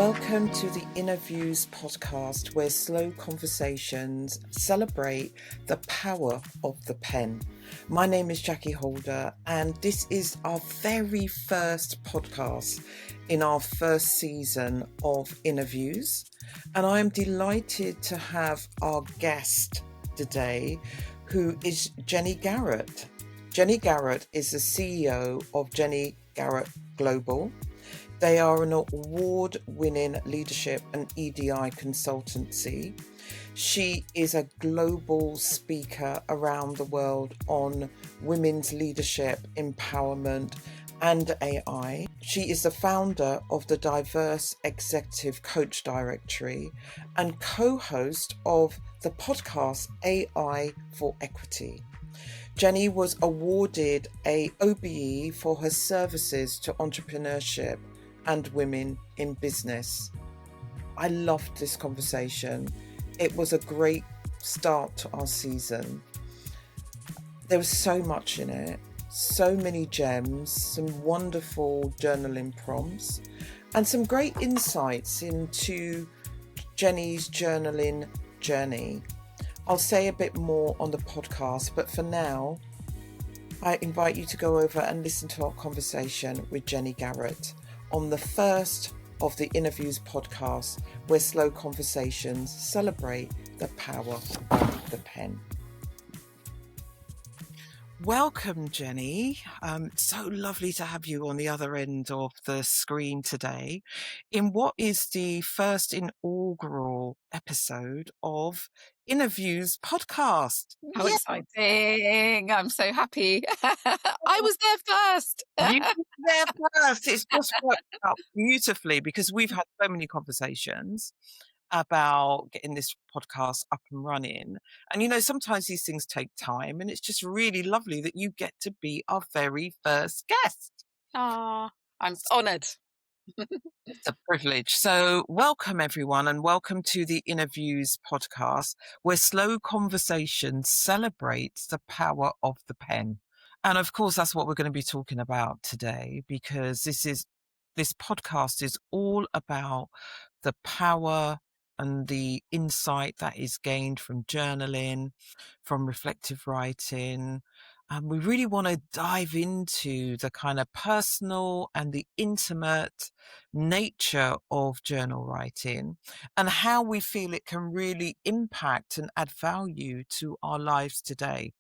Welcome to the Interviews podcast, where slow conversations celebrate the power of the pen. My name is Jackee Holder, and this is our very first podcast in our first season of Interviews. And I am delighted to have our guest today, who is Jenny Garrett. Jenny Garrett is the CEO of Jenny Garrett Global. They are an award-winning leadership and EDI consultancy. She is a global speaker around the world on women's leadership, empowerment, and AI. She is the founder of the Diverse Executive Coach Directory and co-host of the podcast AI for Equity. Jenny was awarded a OBE for her services to entrepreneurship and women in business. I loved this conversation. It was a great start to our season. There was so much in it, so many gems, some wonderful journaling prompts, and some great insights into Jenny's journaling journey. I'll say a bit more on the podcast, but for now, I invite you to go over and listen to our conversation with Jenny Garrett on the first of the Interviews podcast, where slow conversations celebrate the power of the pen. Welcome, Jenny. So lovely to have you on the other end of the screen today in what is the first inaugural episode of Interviews podcast. How exciting. I'm so happy. I was there first. You were there first. It's just worked out beautifully because we've had so many conversations about getting this podcast up and running. And, you know, sometimes these things take time, and it's just really lovely that you get to be our very first guest. Oh, I'm honoured. It's a privilege. So welcome, everyone, and welcome to the Interviews podcast, where slow conversation celebrates the power of the pen. And of course, that's what we're going to be talking about today, because this podcast is all about the power and the insight that is gained from journaling, from reflective writing. And we really want to dive into the kind of personal and the intimate nature of journal writing and how we feel it can really impact and add value to our lives today.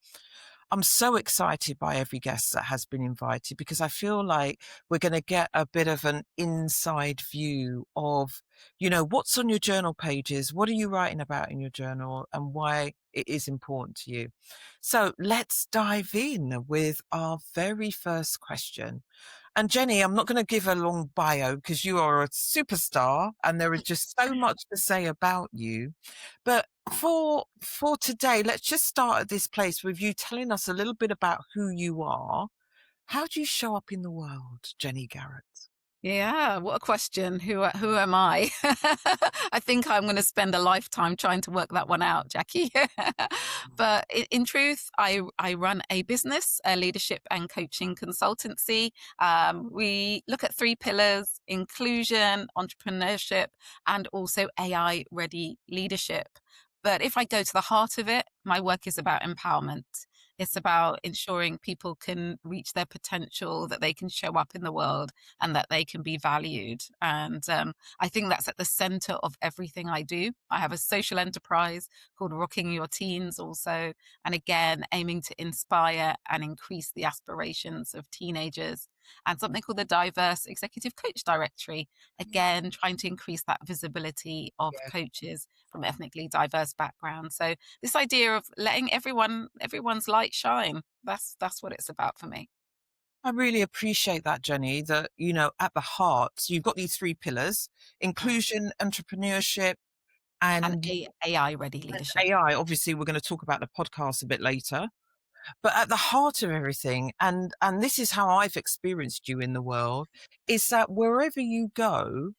I'm so excited by every guest that has been invited, because I feel like we're going to get a bit of an inside view of, you know, what's on your journal pages, what are you writing about in your journal, and why it is important to you. So let's dive in with our very first question. And Jenny, I'm not going to give a long bio because you are a superstar and there is just so much to say about you. But for today, let's just start at this place with you telling us a little bit about who you are. How do you show up in the world, Jenny Garrett? Yeah, what a question. Who am I? I think I'm going to spend a lifetime trying to work that one out, Jackee. But in truth, I run a business, a leadership and coaching consultancy. We look at 3 pillars: inclusion, entrepreneurship, and also AI ready leadership. But if I go to the heart of it, my work is about empowerment. It's about ensuring people can reach their potential, that they can show up in the world, and that they can be valued. And I think that's at the center of everything I do. I have a social enterprise called Rocking Your Teens also. And again, aiming to inspire and increase the aspirations of teenagers. And something called the Diverse Executive Coach Directory, again, trying to increase that visibility of coaches from ethnically diverse backgrounds. So this idea of letting everyone's light shine, that's what it's about for me. I really appreciate that, Jenny, that, you know, at the heart, so you've got these 3 pillars: inclusion, entrepreneurship, and AI ready leadership. AI. Obviously, we're going to talk about the podcast a bit later. But at the heart of everything, and this is how I've experienced you in the world, is that wherever you go,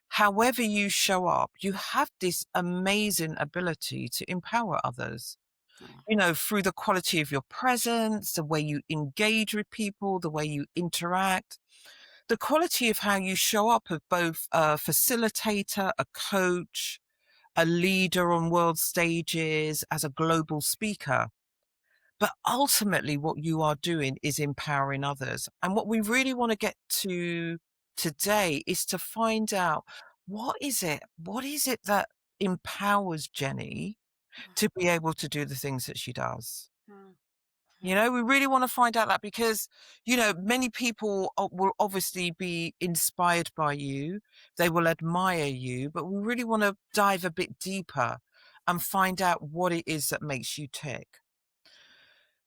however you show up, you have this amazing ability to empower others. You know, through the quality of your presence, the way you engage with people, the way you interact. the quality of how you show up as both a facilitator, a coach, a leader on world stages, as a global speaker. But ultimately, what you are doing is empowering others. And what we really want to get to today is to find out what is it? What is it that empowers Jenny to be able to do the things that she does? Mm, You mm, know, we really want to find out that because, you know, many people will obviously be inspired by you. They will admire you, but we really want to dive a bit deeper and find out what it is that makes you tick.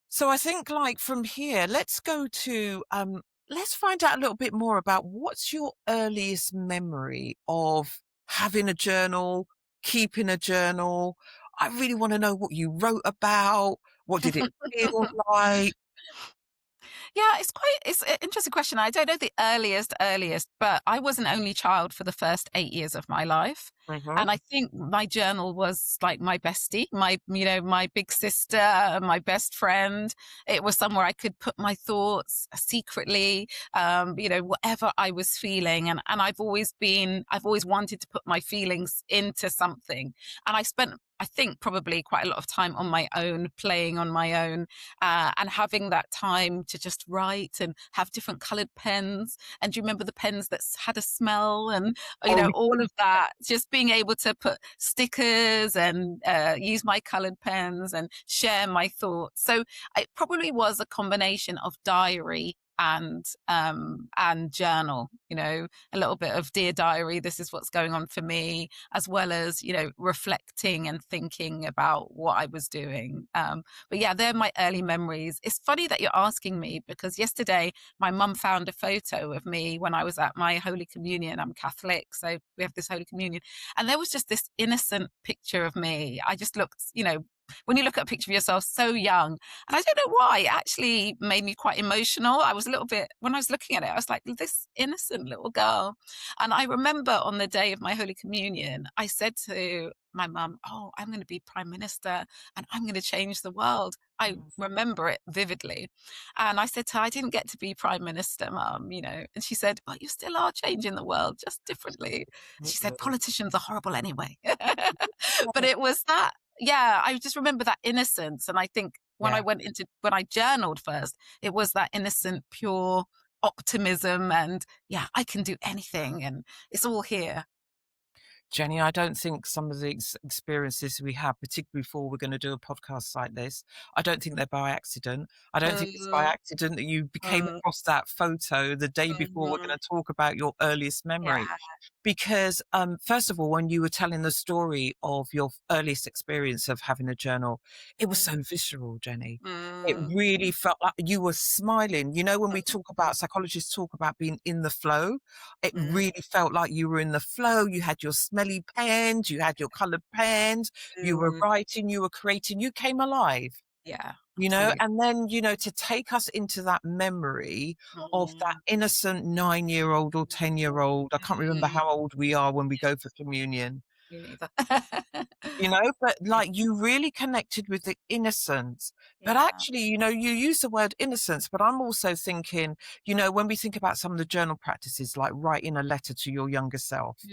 So I think like from here, let's go to let's find out a little bit more about what's your earliest memory of having a journal, keeping a journal. I really want to know what you wrote about. What did it feel like? Yeah, it's an interesting question. I don't know the earliest, but I was an only child for the first 8 years of my life. Mhm. And I think my journal was like my bestie, my big sister, my best friend. It was somewhere I could put my thoughts secretly, whatever I was feeling. And I've always wanted to put my feelings into something. And I think probably quite a lot of time on my own, playing on my own, and having that time to just write and have different colored pens. And do you remember the pens that had a smell and, Oh, all of that? Just being able to put stickers and use my colored pens and share my thoughts. So it probably was a combination of diary and journal, a little bit of dear diary, this is what's going on for me, as well as, reflecting and thinking about what I was doing. But yeah, they're my early memories. It's funny that you're asking me because yesterday my mum found a photo of me when I was at my Holy Communion. I'm Catholic, so we have this Holy Communion. And there was just this innocent picture of me. I just looked, when you look at a picture of yourself so young, and I don't know why, it actually made me quite emotional. I was a little bit, when I was looking at it, I was like, this innocent little girl. And I remember on the day of my Holy Communion, I said to my mum, oh, I'm going to be prime minister and I'm going to change the world. I remember it vividly. And I said to her, I didn't get to be prime minister, mum, And she said, well, you still are changing the world, just differently. She said, absolutely. politicians are horrible anyway. But it was that, yeah, I just remember that innocence. And I think when Yeah. when I journaled first, it was that innocent, pure optimism and yeah, I can do anything and it's all here. Jenny, I don't think some of the experiences we have, particularly before we're going to do a podcast like this, I don't think they're by accident. I don't think it's by Mm, accident that you came mm, across that photo the day before we're mhm. going to talk about your earliest memory. Yeah. Because, first of all, when you were telling the story of your earliest experience of having a journal, it was so Mm, visceral, Jenny. It mm, really felt like you were smiling. You know, when we talk mm, about psychologists talk about being in the flow, it mm, really felt like you were in the flow. You had your smelly pens, you had your colored pens, you were mm. writing, you were creating, you came alive. Yeah, You know, absolutely. and then, you know, to take us into that memory of that Mm, innocent 9-year-old or 10-year-old, I can't remember mm. how old we are when we go for communion, Me neither. you know, but like you really connected with the innocence. But Yeah. actually, you know, you use the word innocence, but I'm also thinking, you know, when we think about some of the journal practices, like writing a letter to your younger self,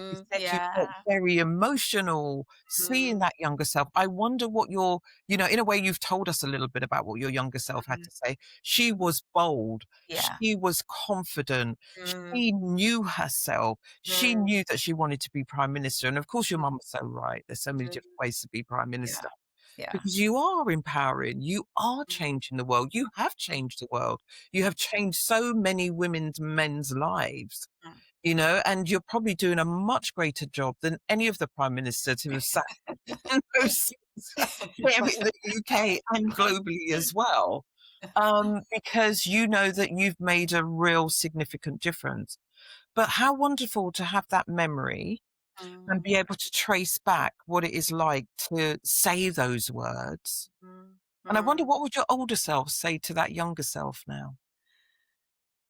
you said you Yeah. felt very emotional seeing Mm, that younger self. I wonder what your, you know, in a way, you've told us a little bit about what your younger self had mm, to say. She was bold. yeah. She was confident. Mm, She knew herself. She mm, knew that she wanted to be prime minister. And of course, your mm, mum was so right. There's so many mm. different ways to be prime Yeah. minister Yeah. because you are empowering. You are Mm, changing the world. You have mm, changed the world. You mm, have changed so many women's, men's lives, mm. you know, and you're probably doing a much greater job than any of the prime ministers who have sat in those seats here in the UK and globally as well. Because you know that you've made a real significant difference. But how wonderful to have that memory and Mm, be able to trace back what it is like to say those words. mm, And I wonder mm. what would your older self say to that younger self now?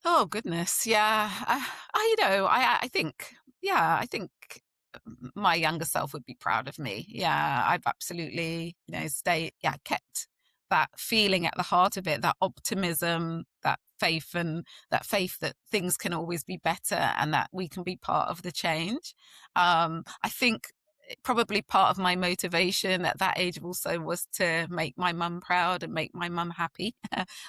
Oh goodness, yeah. I think, yeah, I think my younger self would be proud of me. Yeah, I've absolutely, kept that feeling at the heart of it, that optimism, that faith that things can always be better and that we can be part of the change. I think probably part of my motivation at that age also was to make my mum proud and make my mum happy,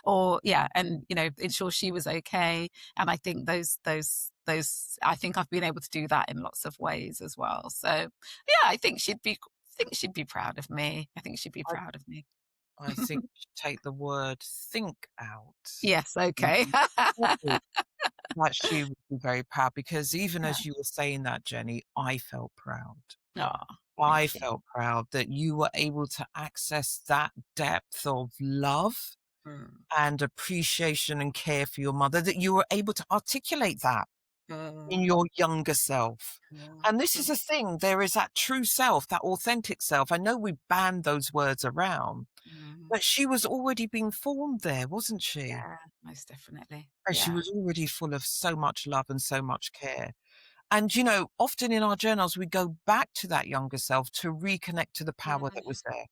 or yeah, and ensure she was okay. And I think I think I've been able to do that in lots of ways as well. So yeah, I think she'd be proud of me. I think she'd be I, proud of me. I think you should take the word think out. Yes, okay. Mhm. That she would be very proud, because even Yeah. as you were saying that, Jenny, I felt proud. Oh, I thank you. felt proud that you were able to access that depth of love Mm, and appreciation and care for your mother, that you were able to articulate that in mm, your younger self. mm, And this is mm, a thing, there is that true self, that authentic self. I know we banned those words around, mm. but she was already being formed there, wasn't she? Yeah, most definitely. And she Yeah. was already full of so much love and so much care. And, often in our journals, we go back to that younger self to reconnect to the power that Mm, was there.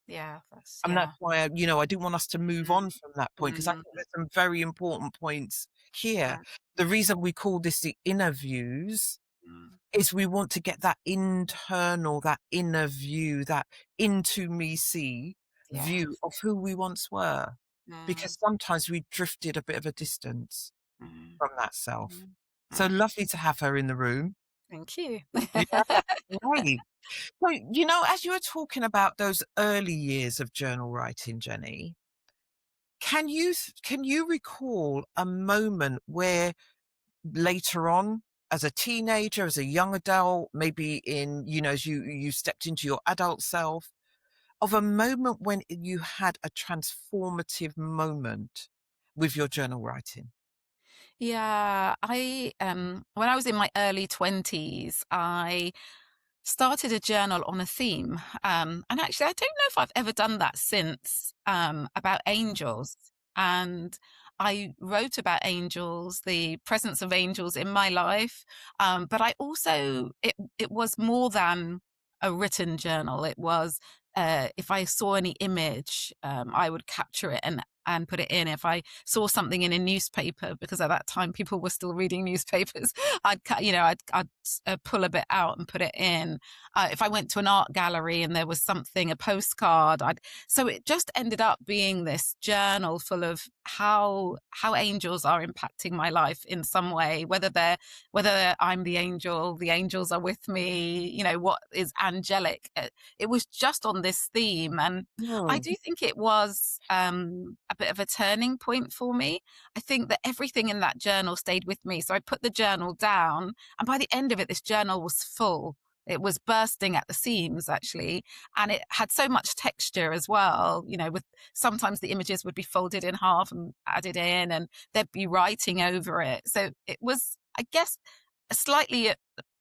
yeah, that's And that's yeah. why, I didn't want us to move on from that point, because I Mm, think there's some very important points here. mm, The reason we call this the inner views mm. is we want to get that internal, that inner view, that into me see view Yes. of who we once were. Mm, Because sometimes we drifted a bit of a distance mm, from that self. mm, So mm. lovely to have her in the room. Thank you. Yeah, great. So, as you were talking about those early years of journal writing, Jenny, can you recall a moment where later on, as a teenager, as a young adult, maybe as you stepped into your adult self, of a moment when you had a transformative moment with your journal writing? Yeah, when I was in my early 20s, I started a journal on a theme. And actually, I don't know if I've ever done that since, about angels. And I wrote about angels, the presence of angels in my life. But I also, it was more than a written journal. It was, if I saw any image, I would capture it and put it in. If I saw something in a newspaper, because at that time people were still reading newspapers, I'd pull a bit out and put it in. If I went to an art gallery and there was something, a postcard, so it just ended up being this journal full of how angels are impacting my life in some way, whether I'm the angels are with me, what is angelic. It was just on this theme, and I Hmm. do think it was a bit of a turning point for me. I think that everything in that journal stayed with me. So I put the journal down, and by the end of it, this journal was full. It was bursting at the seams, actually. And it had so much texture as well, with sometimes the images would be folded in half and added in, and there'd be writing over it. So it was, I guess, slightly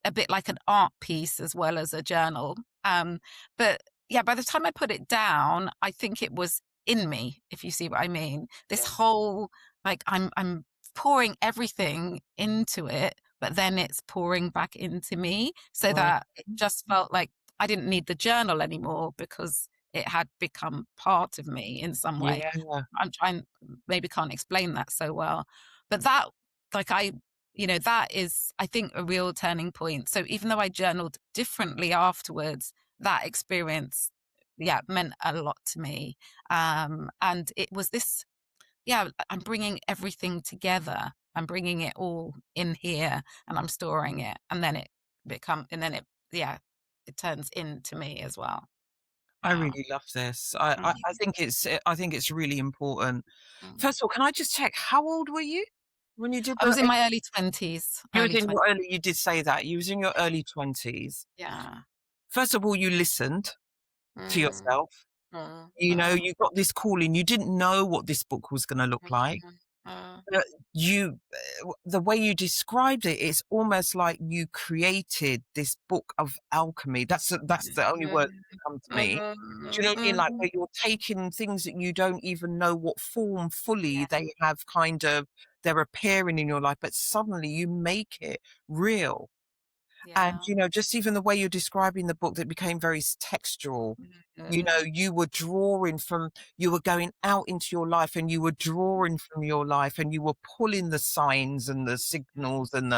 a bit like an art piece as well as a journal. But yeah, by the time I put it down, I think it was in me, if you see what I mean. This Yeah. whole, like, I'm pouring everything into it, but then it's pouring back into me, so Right. that it just felt like I didn't need the journal anymore because it had become part of me in some way. Yeah. I'm trying, maybe can't explain that so well, but that, like, that is, I think, a real turning point. So even though I journaled differently afterwards, that experience, yeah, meant a lot to me. And it was this, yeah, I'm bringing everything together. I'm bringing it all in here, and I'm storing it, and then yeah, it turns into me as well. I Uh, really love this. I think it's really important. mm. First of all, can I just check, how old were you when you did I the was in my early 20s, you was early in 20s. your early you did say that. You was in your early 20s. Yeah. First of all, you listened to Mm, yourself. mm, You got this calling. You didn't know what this book was gonna look mm, like. mm, mm. But the way you described it, it's almost like you created this book of alchemy. That's the only word that comes to me. Do you know what I mean? Like, where you're taking things that you don't even know what form fully Yeah. they have, they're appearing in your life, but suddenly you make it real. And, Yeah. just even the way you're describing the book that became very textual, Mm, you were going out into your life and you were drawing from your life and you were pulling the signs and the signals and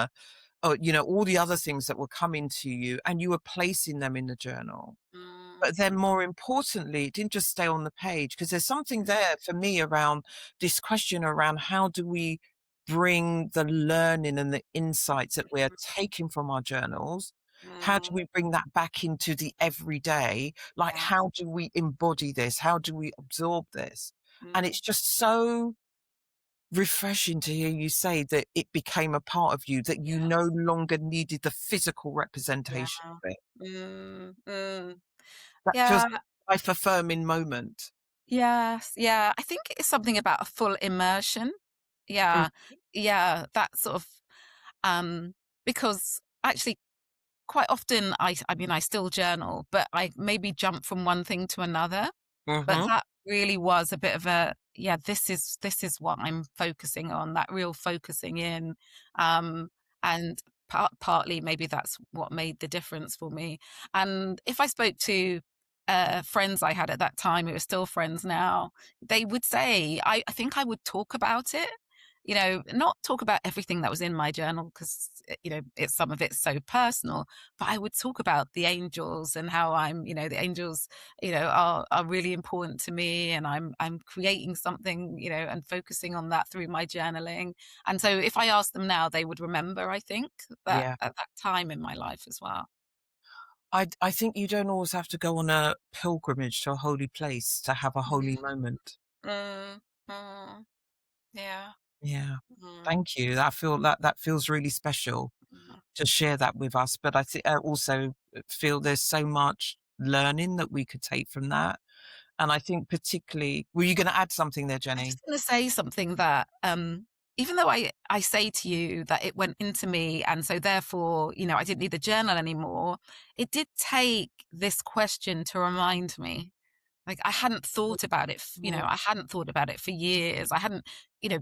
all the other things that were coming to you and you were placing them in the journal. mm, But then more importantly, it didn't just stay on the page because there's something mm, there for me around this question around how do we bring the learning and the insights that we're taking from our journals, how do mm, we bring that back into the everyday? Like, yeah. how do we embody this? How do we absorb this? And Mm, it's just so refreshing to hear you say that it became a part of you, that you yeah. no longer needed the physical Yeah. representation of it. Mm, mm. That feels Yeah. like a life affirming moment. Yes. Yeah. I think it's something about a full immersion. Mm, Yeah. Yeah. That sort of, um, because actually quite often I mean, I still journal, but I maybe jump from one thing to another. But mhm. that really was a bit of a, yeah, this is what I'm focusing on, that real focusing in. Um, and partly maybe that's what made the difference for me. And if I spoke to friends I had at that time who are still friends now, they would say, I think I would talk about it. Not talk about everything that was in my journal because it's some of it's so personal, but I would talk about the angels and how the angels are really important to me, and I'm creating something, and focusing on that through my journaling. And so if I asked them now, they would remember, I think, that Yeah. at that time in my life as well. I think you don't always have to go on a pilgrimage to a holy place to have a holy Mm, moment. mm, mm, yeah. Yeah. Mm, Thank you. I feel that feels really special mm. to share that with us. But I think I also feel there's so much learning that we could take from that. And I think particularly, were you going to add something there, I was Jenny? just going to say something that, even though I say to you that it went into me, and so therefore, I didn't need the journal anymore, it did take this question to remind me. Like, I hadn't thought about it, Mm, I hadn't thought about it for years. I hadn't,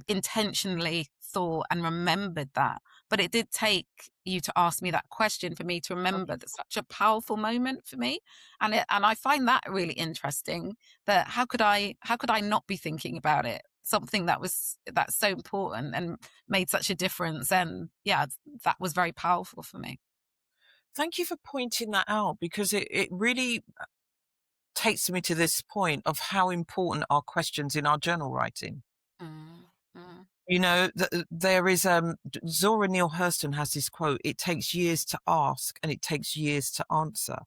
intentionally thought and remembered that. But it did take you to ask me that question for me to remember that such a powerful moment for me. And I find that really interesting, that how could I not be thinking about it? Something that's so important and made such a difference. And yeah, that was very powerful for me. Thank you for pointing that out because it really takes me to this point of how important are questions in our journal writing. Mm, mm, There is Zora Neale Hurston has this quote: "It takes years to ask, and it takes years to answer."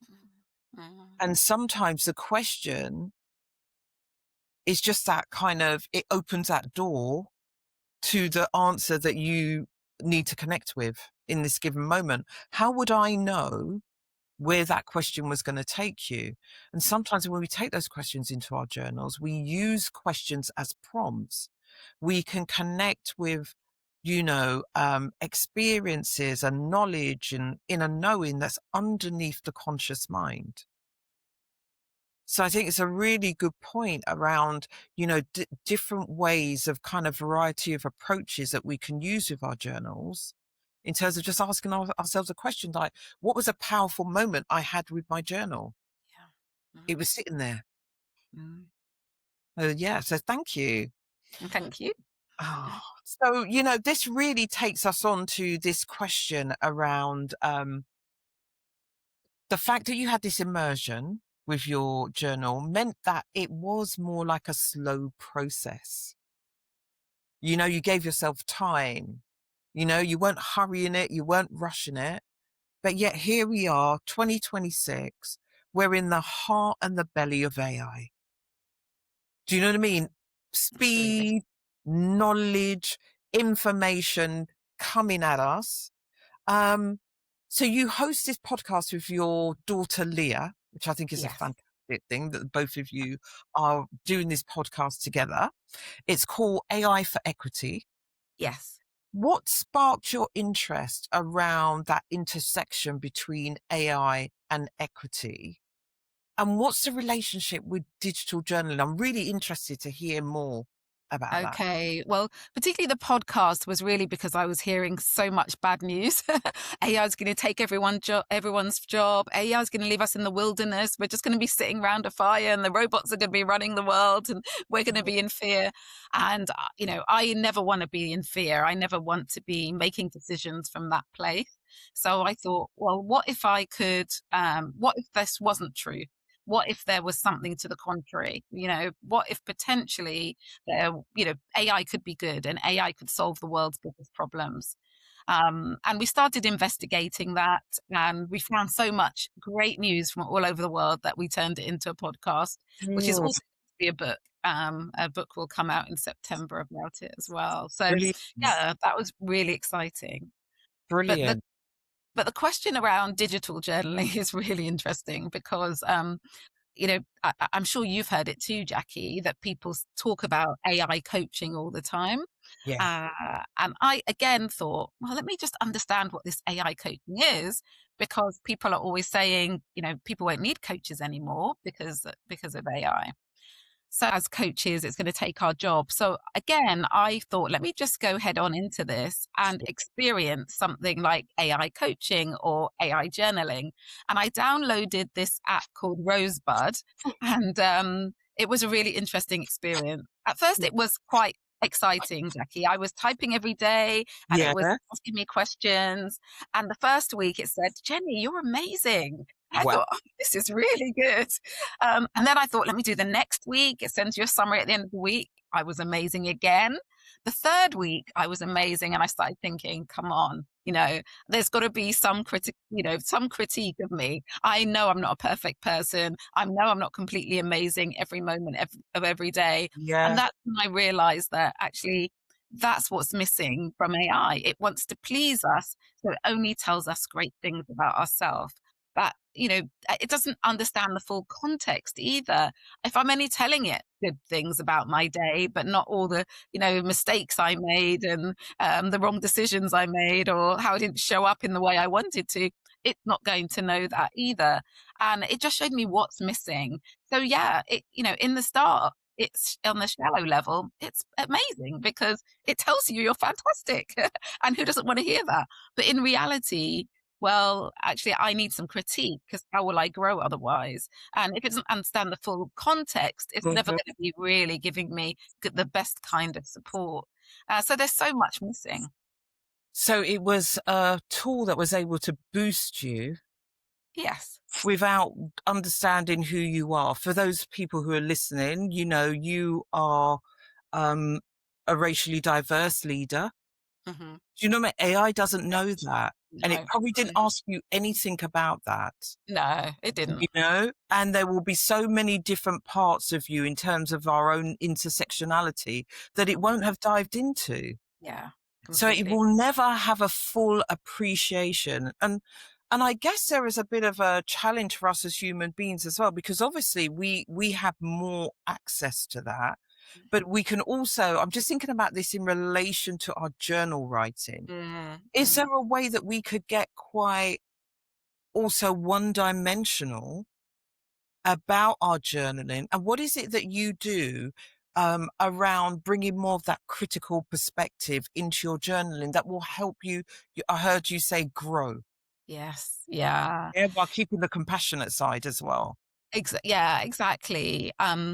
mm, mm, And sometimes the question is just that kind of it opens that door to the answer that you need to connect with in this given moment. How would I know where that question was going to take you? And sometimes when we take those questions into our journals, we use questions as prompts. We can connect with, experiences and knowledge and inner knowing that's underneath the conscious mind. So I think it's a really good point around, different ways of kind of variety of approaches that we can use with our journals in terms of just asking ourselves a question like, what was a powerful moment I had with my journal? yeah. It was sitting there. Mm. Yeah. So thank you. Thank you. Oh, so, this really takes us on to this question around the fact that you had this immersion with your journal meant that it was more like a slow process. You gave yourself time. You weren't hurrying it, you weren't rushing it. But yet here we are, 2026. We're in the heart and the belly of AI. Do you know what I mean? Absolutely. Speed, knowledge, information coming at us. Um, so you host this podcast with your daughter Leah, which I think is a Yes. fantastic thing that both of you are doing this podcast together. It's called AI for Equity. Yes. What sparked your interest around that intersection between AI and equity? And what's the relationship with digital journaling? I'm really interested to hear more. about that? Okay. Well, particularly the podcast was really because I was hearing so much bad news. AI is going to take everyone's job. AI is going to leave us in the wilderness. We're just going to be sitting around a fire and the robots are going to be running the world and we're going to be in fear. And, I never want to be in fear. I never want to be making decisions from that place. So I thought, well, what if this wasn't true? What if there was something to the contrary? What if potentially AI could be good and AI could solve the world's biggest problems. And we started investigating that, and we found so much great news from all over the world that we turned it into a podcast, which is Mm, also going to be a book. A book will come out in September about it as well. So, brilliant. yeah, that was really exciting. But the Brilliant. but the question around digital journaling is really interesting because I'm sure you've heard it too, Jackee, that people talk about AI coaching all the time. Yeah. And I again thought, well, let me just understand what this AI coaching is, because people are always saying, people won't need coaches anymore because of AI. So as coaches, it's going to take our job. So again, I thought, let me just go head on into this and experience something like AI coaching or AI journaling. And I downloaded this app called Rosebud, and it was a really interesting experience. At first, it was quite exciting, Jackee. I was typing every day and it was Yeah. asking me questions. And the first week it said, Jenny, you're amazing. And I Wow. thought, oh, this is really good. And then I thought, let me do the next week. It sends you a summary at the end of the week. I was amazing again. The third week, I was amazing. And I started thinking, come on, there's got to be some some critique of me. I know I'm not a perfect person. I know I'm not completely amazing every moment of every day. And Yeah. that's when I realized that actually that's what's missing from AI. It wants to please us. So it only tells us great things about ourselves. That, it doesn't understand the full context either. If I'm only telling it good things about my day, but not all the, mistakes I made and the wrong decisions I made or how I didn't show up in the way I wanted to, it's not going to know that either. And it just showed me what's missing. So yeah, in the start, it's on the shallow level, it's amazing because it tells you you're fantastic. And who doesn't want to hear that? But in reality, well, actually, I need some critique because how will I grow otherwise? And if it doesn't understand the full context, it's never Mhm. going to be really giving me the best kind of support. So there's so much missing. So it was a tool that was able to boost you Yes. without understanding who you are. For those people who are listening, you are um, a racially diverse leader. Hmm. Do you know what AI doesn't know that? And it No, probably didn't ask you anything about that, no, it didn't. And there will be so many different parts of you in terms of our own intersectionality that it won't have dived into. Yeah, So it completely. will never have a full appreciation. And I guess there is a bit of a challenge for us as human beings as well, because obviously we have more access to that. But we can also, I'm just thinking about this in relation to our journal writing. Is Mm-hmm. there a way that we could get quite also one dimensional about our journaling? And what is it that you do around bringing more of that critical perspective into your journaling that will help you, I heard you say, grow? Yes. Yeah. Yeah, while keeping the compassionate side as well. Yeah, exactly. I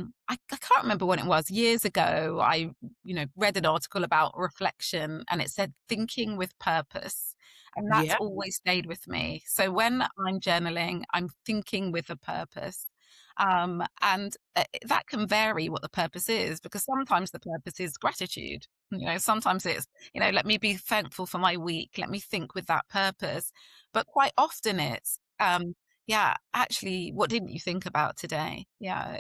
can't remember when it was. Years ago, I, read an article about reflection and it said thinking with purpose. And that's Yeah. always stayed with me. So when I'm journaling, I'm thinking with a purpose. And that can vary what the purpose is because sometimes the purpose is gratitude. Sometimes it's, let me be thankful for my week. Let me think with that purpose. But quite often it's, yeah, actually, what didn't you think about today? Yeah,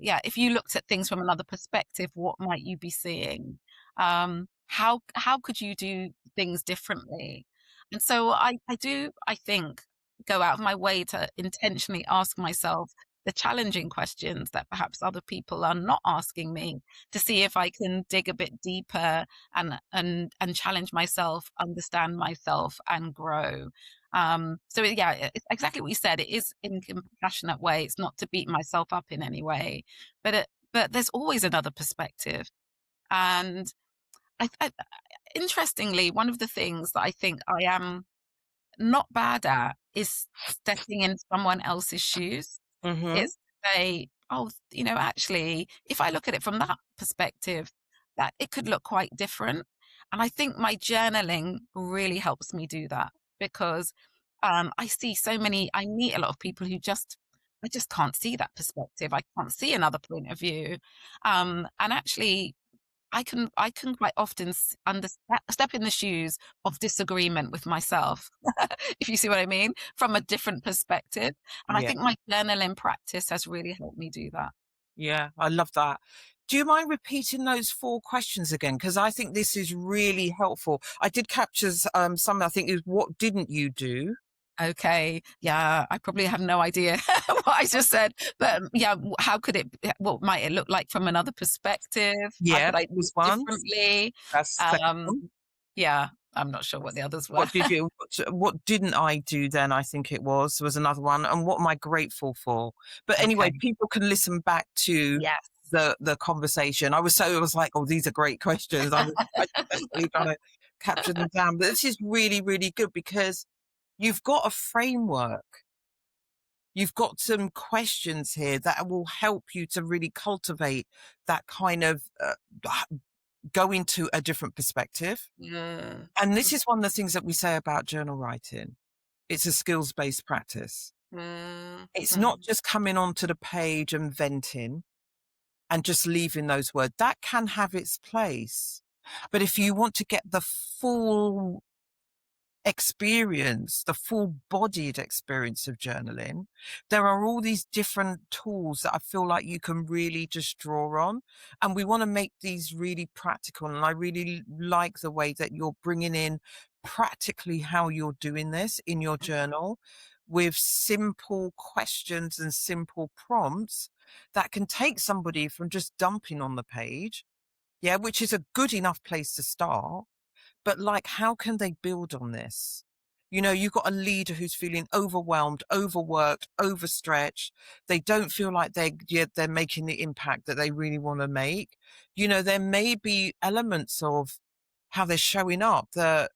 yeah, if you looked at things from another perspective, what might you be seeing? How could you do things differently? And so I do, I think, go out of my way to intentionally ask myself the challenging questions that perhaps other people are not asking me to see if I can dig a bit deeper and challenge myself, understand myself, and grow. So yeah, it's exactly what you said. It is in a compassionate way. It's not to beat myself up in any way, but but there's always another perspective. And I interestingly, one of the things that I think I am not bad at is stepping in someone else's shoes. Mm-hmm. Is say, "Oh, actually, if I look at it from that perspective, that it could look quite different." And I think my journaling really helps me do that because I meet a lot of people who I just can't see that perspective. I can't see another point of view. And actually, I can quite often step in the shoes of disagreement with myself, if you see what I mean, from a different perspective. And I Yeah. think my journaling practice has really helped me do that. Yeah, I love that. Do you mind repeating those 4 questions again? Because I think this is really helpful. I did capture some, I think is what didn't you do? Okay, yeah, I probably have no idea what I just said, but yeah, how could what might it look like from another perspective? How Yeah, could I that do was it one. differently? That's second Um, one. yeah, I'm not sure what the others were. What did you what didn't I do then, I think it was another one, and what am I grateful for? But anyway, Okay, people can listen back to yes. the conversation. I was like, "Oh, these are great questions." I desperately trying to capture them down. But this is really, really good because you've got a framework. You've got some questions here that will help you to really cultivate that kind of go into a different perspective. Mm, And this is one of the things that we say about journal writing. It's a skills-based practice. mm, It's not mm. just coming onto the page and venting and just leaving those words. That can have its place. But if you want to get the full experience, the full bodied experience of journaling, there are all these different tools that I feel like you can really just draw on. And we want to make these really practical. And I really like the way that you're bringing in practically how you're doing this in your journal with simple questions and simple prompts that can take somebody from just dumping on the page. Yeah, which is a good enough place to start, but like, how can they build on this? You've got a leader who's feeling overwhelmed, overworked, overstretched. They don't feel like they're making the impact that they really want to make. There may be elements of how they're showing up that,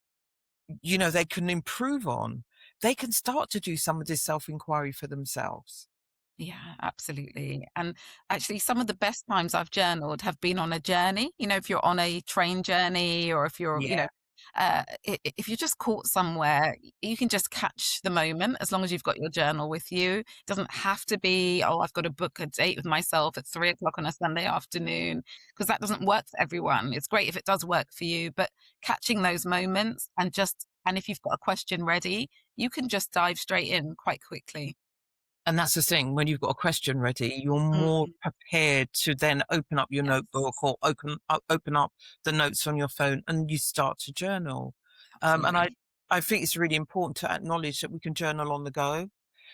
they can improve on. They can start to do some of this self-inquiry for themselves. Yeah, absolutely. And actually, some of the best times I've journaled have been on a journey. If you're on a train journey or if Yeah, if you're just caught somewhere, you can just catch the moment as long as you've got your journal with you. It doesn't have to be, oh, I've got to book a date with myself at 3 o'clock on a Sunday afternoon, because that doesn't work for everyone. It's great if it does work for you, but catching those moments and if you've got a question ready, you can just dive straight in quite quickly. and that's the thing. When you've got a question ready, you're more Mm, prepared to then open up your notebook yes. or open up the notes on your phone and you start to journal. And Absolutely. I think it's really important to acknowledge that we can journal on the go.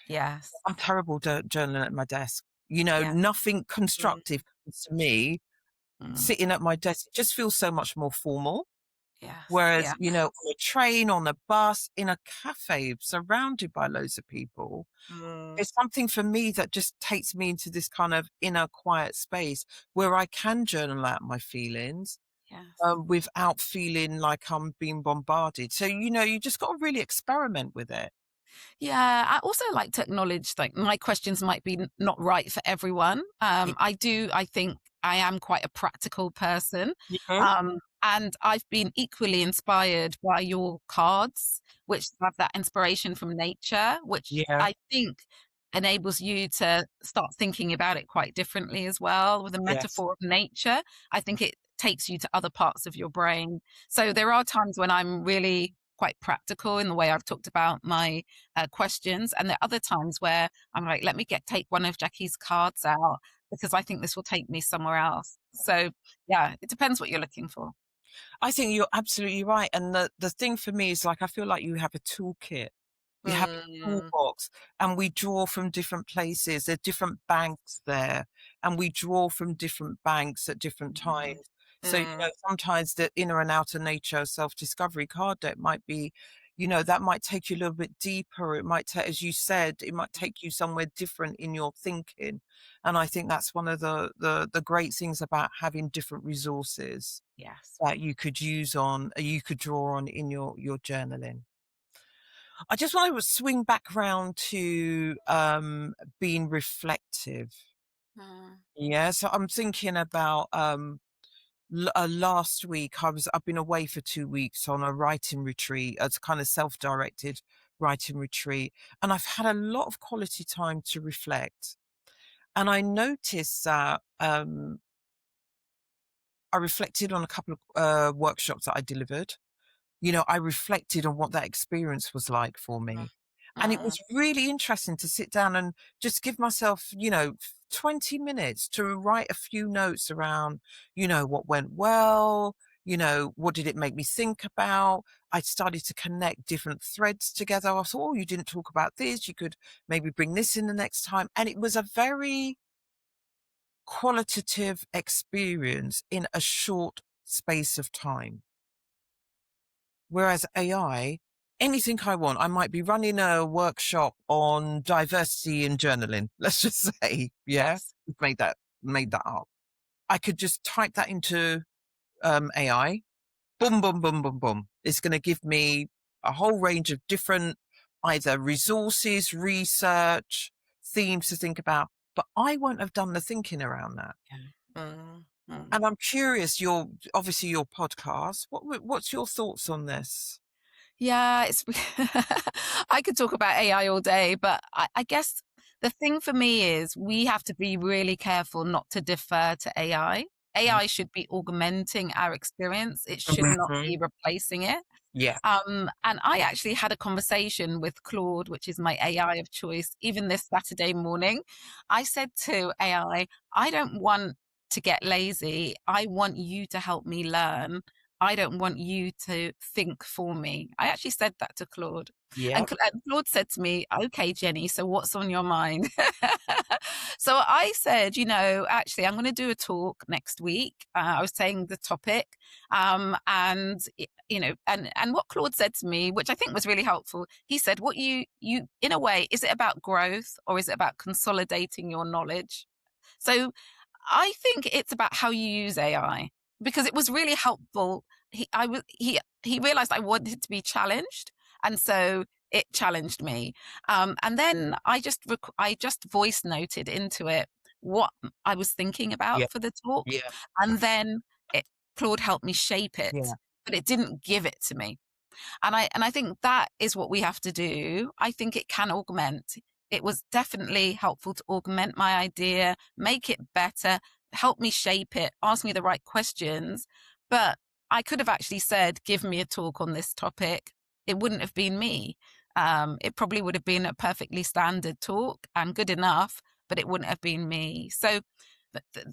Yes. I'm terrible journaling at my desk. Yeah. Nothing Mm, constructive comes to me mm. sitting at my desk. It just feels so much more formal. Yes. Whereas, Yeah. on a train, on a bus, in a cafe, surrounded by loads of people, Mm, it's something for me that just takes me into this kind of inner quiet space where I can journal out my feelings, yes. without feeling like I'm being bombarded. So, you just got to really experiment with it. Yeah, I also like to acknowledge like my questions might be not right for everyone. I think I am quite a practical person. Yeah. And I've been equally inspired by your cards, which have that inspiration from nature, which Yeah. I think enables you to start thinking about it quite differently as well. With a Yes. metaphor of nature, I think it takes you to other parts of your brain. So there are times when I'm really quite practical in the way I've talked about my questions. And there are other times where I'm like, let me take one of Jackee's cards out because I think this will take me somewhere else. So yeah, it depends what you're looking for. I think you're absolutely right. And the thing for me is like, I feel like you have a toolkit. You have a Mm, toolbox and we draw from different places. There are different banks there and we draw from different banks at different mm, times. So, mm, sometimes the inner and outer nature self-discovery card deck might be, that might take you a little bit deeper. It might take, as you said, it might take you somewhere different in your thinking. And I think that's one of the great things about having different resources Yes. that you could draw on in your journaling. I just want to swing back round to being reflective. Mm. Yeah, so I'm thinking about last week I've been away for 2 weeks on a writing retreat, as kind of self-directed writing retreat, and I've had a lot of quality time to reflect. And I noticed that I reflected on a couple of workshops that I delivered. I reflected on what that experience was like for Mm. me. And it Mm. was really interesting to sit down and just give myself, 20 minutes to write a few notes around, what went well, what did it make me think about. I started to connect different threads together. I thought, oh, you didn't talk about this. You could maybe bring this in the next time. And it was a very qualitative experience in a short space of time. Whereas AI, anything I want, I might be running a workshop on diversity in journaling. Let's just say, yeah, Yes. made that up. I could just type that into AI. Boom, boom, boom, boom, boom. It's going to give me a whole range of different either resources, research, themes to think about. But I won't have done the thinking around that. Yeah. Mm. Mm. And I'm curious, obviously your podcast. What's your thoughts on this? Yeah, it's I could talk about AI all day, but I guess the thing for me is we have to be really careful not to defer to AI. AI should be augmenting our experience. It should not Mhm. be replacing it. Yeah. And I actually had a conversation with Claude, which is my AI of choice, even this Saturday morning. I said to AI, I don't want to get lazy. I want you to help me learn. I don't want you to think for me. I actually said that to Claude. Yeah. And Claude said to me, okay, Jenny, so what's on your mind? So I said, actually, I'm going to do a talk next week. I was saying the topic. And and what Claude said to me, which I think was really helpful, he said, what you in a way, is it about growth or is it about consolidating your knowledge? So I think it's about how you use AI, because it was really helpful. He realized I wanted to be challenged, and so it challenged me. And then I just voice noted into it what I was thinking Yeah. about for the talk, Yeah. and then it, Claude helped me shape it, Yeah. but it didn't give it to me. And I think that is what we have to do. I think it can augment. It was definitely helpful to augment my idea, make it better, help me shape it, ask me the right questions. But I could have actually said, give me a talk on this topic. It wouldn't have been me. It probably would have been a perfectly standard talk and good enough, but it wouldn't have been me. So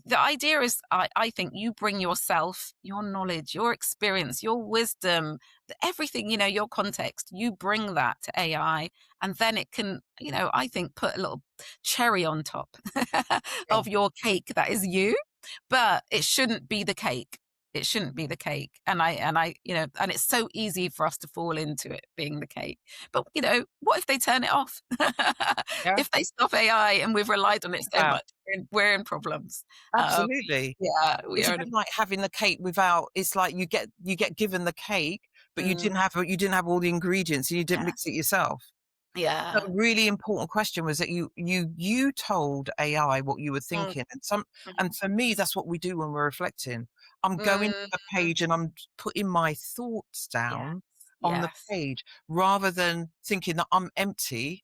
the idea is, I think you bring yourself, your knowledge, your experience, your wisdom, everything, your context, you bring that to AI, and then it can, I think, put a little cherry on top Yeah. of your cake that is you, but it shouldn't be the cake. It shouldn't be the cake. And I, and it's so easy for us to fall into it being the cake. But, what if they turn it off? Yeah. If they stop AI and we've relied on it so Wow. much, we're in problems. Um, Absolutely. yeah, we It's a are in a, bit like having the cake without. It's like you get given the cake, but you mm, didn't have all the ingredients and you didn't yeah, mix it yourself. So yeah. a really important question was that you told AI what you were Mm, thinking, and mm, for me that's what we do when we're reflecting. I'm going to mm, the page and I'm putting my thoughts yes, down on the yes, page rather than thinking that I'm empty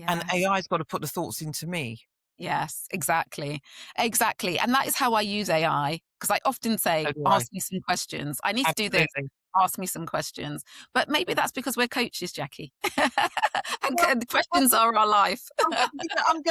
and yes. AI's got to put the thoughts into me. Yes, exactly. Exactly. And that is how I use AI, because I often say, So do I. ask me some questions. I need to do this. Absolutely. Ask me some questions. But maybe that's because we're coaches, Jackie. And Well, questions are our life. I'm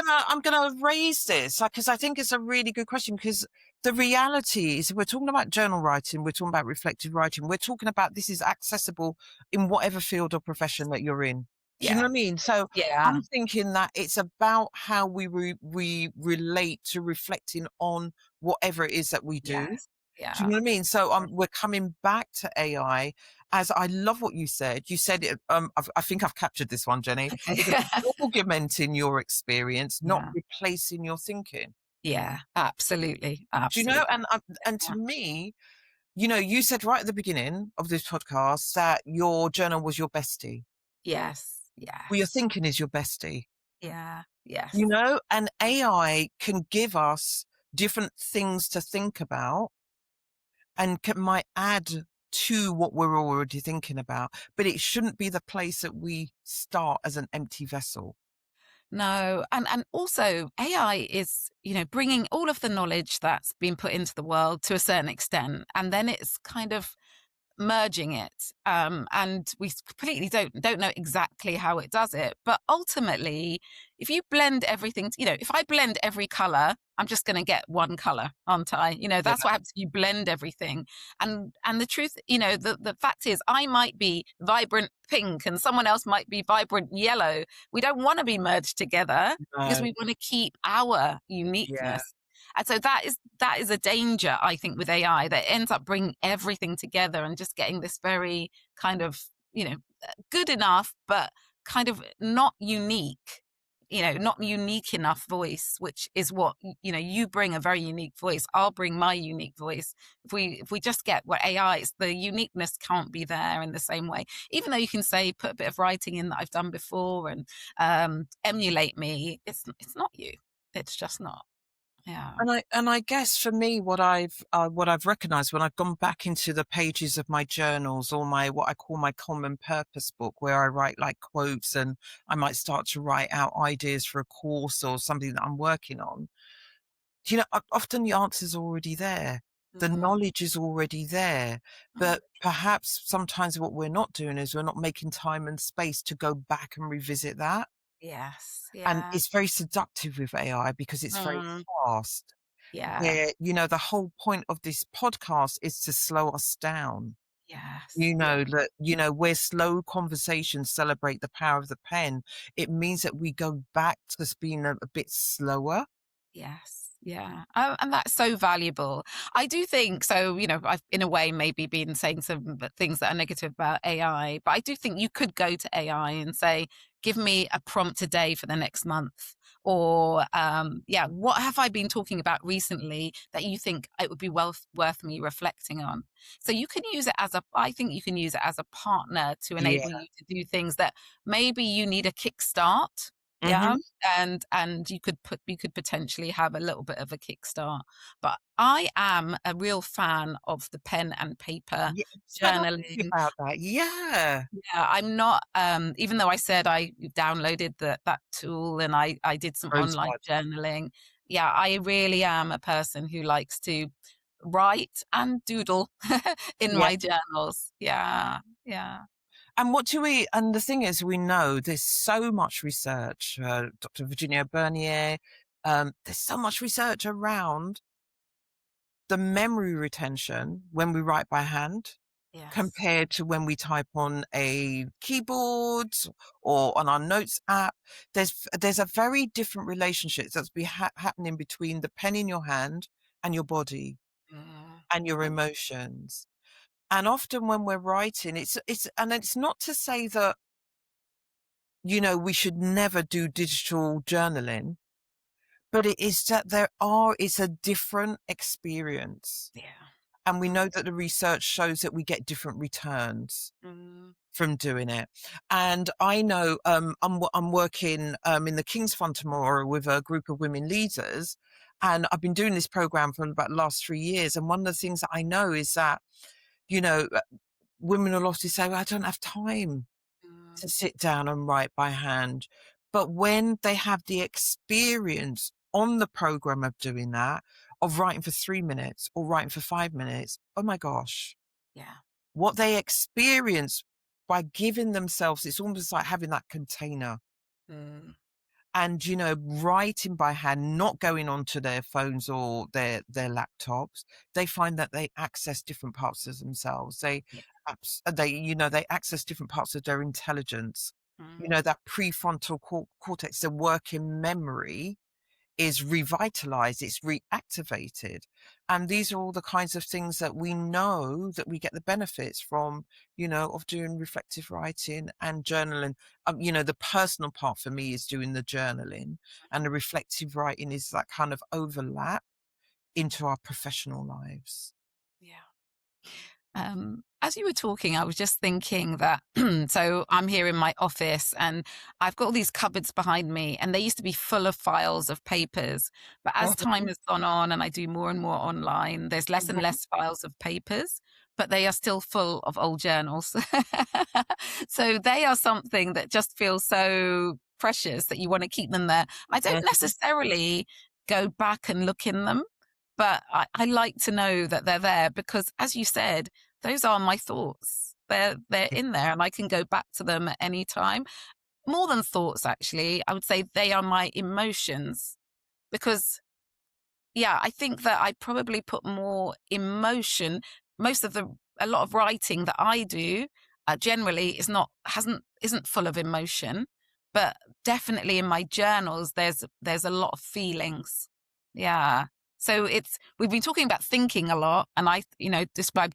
gonna raise this because I think it's a really good question. Because the reality is, we're talking about journal writing, we're talking about reflective writing, we're talking about this is accessible in whatever field or profession that you're in. Do you know Yeah. what I mean? So Yeah. I'm thinking that it's about how we relate to reflecting on whatever it is that we do. Yes. Do you Yeah. know what I mean? So we're coming back to AI as I love what you said. You said it, I think I've captured this one, Jenny. It's Okay. augmenting your experience, not Yeah. replacing your thinking. Yeah. Absolutely. Do you know? Absolutely. And to Yeah. me, you said right at the beginning of this podcast that your journal was your bestie. Yes. Well, your Yes. thinking is your bestie. Yeah. Yes. And AI can give us different things to think about and might add to what we're already thinking about, but it shouldn't be the place that we start as an empty vessel. No, and also AI is, bringing all of the knowledge that's been put into the world to a certain extent, and then it's kind of merging it, and we completely don't know exactly how it does it. But ultimately, if you blend everything, if I blend every color, I'm just going to get one color, aren't I? Yeah, That's what happens if you blend everything. And the truth, the fact is, I might be vibrant pink and someone else might be vibrant yellow. We don't want to be merged together because no, we want to keep our yeah. uniqueness. And so that is a danger, I think, with AI, that ends up bringing everything together and just getting this very kind of, good enough, but kind of not unique, not unique enough voice, which is what, you bring a very unique voice. I'll bring my unique voice. If we just get what AI, it's the uniqueness can't be there in the same way, even though you can say, put a bit of writing in that I've done before and emulate me. It's not you. It's just not. Yeah. And I guess for me, what I've recognized when I've gone back into the pages of my journals or my what I call my common purpose book, where I write like quotes and I might start to write out ideas for a course or something that I'm working on. Often the answer's already there. The Mm, knowledge is already there, mm. but perhaps sometimes what we're not doing is we're not making time and space to go back and revisit that. Yes. And Yeah. it's very seductive with AI because it's very Mm, fast. yeah. Where, the whole point of this podcast is to slow us down. Yes. Yeah. That, where slow conversations celebrate the power of the pen, it means that we go back to just being a bit slower. Yes. Yeah. And that's so valuable. I do think so. I've in a way maybe been saying some things that are negative about AI, but I do think you could go to AI and say, give me a prompt a day for the next month. Or, yeah, what have I been talking about recently that you think it would be worth me reflecting on? So you can use it I think you can use it as a partner to enable Yeah. you to do things that maybe you need a kickstart. Yeah, Mhm. and you could potentially have a little bit of a kickstart. But I am a real fan of the pen and paper Yeah. Tell me journaling. about that. Yeah. Yeah, I'm not, even though I said I downloaded that tool and I did some online Rosebud. journaling. Yeah, I really am a person who likes to write and doodle in Yeah. my journals. Yeah, yeah. And the thing is, we know there's so much research, Dr. Virginia Bernier, there's so much research around the memory retention when we write by hand Yes. compared to when we type on a keyboard or on our notes app. There's a very different relationship that's happening between the pen in your hand and your body Mm, and your mm, emotions. And often when we're writing, it's not to say that, we should never do digital journaling, but it is that it's a different experience. yeah. And we Mm, know that the research shows that we get different returns mm, from doing it. And I know, I'm working, in the King's Fund tomorrow with a group of women leaders. And I've been doing this program for about the last 3 years. And one of the things that I know is that, you know, uh, women will often say, well, I don't have time mm, to sit down and write by hand. But when they have the experience on the program of doing that, of writing for 3 minutes or writing for 5 minutes, oh my gosh, yeah. what they experience by giving themselves, it's almost like having that container Mm, and, writing by hand, not going onto their phones or their laptops. They find that they access different parts of themselves. yeah. They access different parts of their intelligence. Mm, That prefrontal cortex, the working memory is revitalized, it's reactivated. And these are all the kinds of things that we know that we get the benefits from, of doing reflective writing and journaling. The personal part for me is doing the journaling, and the reflective writing is that kind of overlap into our professional lives. Yeah. As you were talking, I was just thinking that so I'm here in my office and I've got all these cupboards behind me, and they used to be full of files of papers. But as time has gone on and I do more and more online, there's less and less files of papers, but they are still full of old journals. So they are something that just feels so precious that you want to keep them there. I don't necessarily go back and look in them, but I like to know that they're there because, as you said, those are my thoughts. They're in there, and I can go back to them at any time. More than thoughts, actually, I would say they are my emotions because, yeah, I think that I probably put more emotion. A lot of writing that I do generally isn't full of emotion, but definitely in my journals, there's a lot of feelings. Yeah. So we've been talking about thinking a lot, and I, describe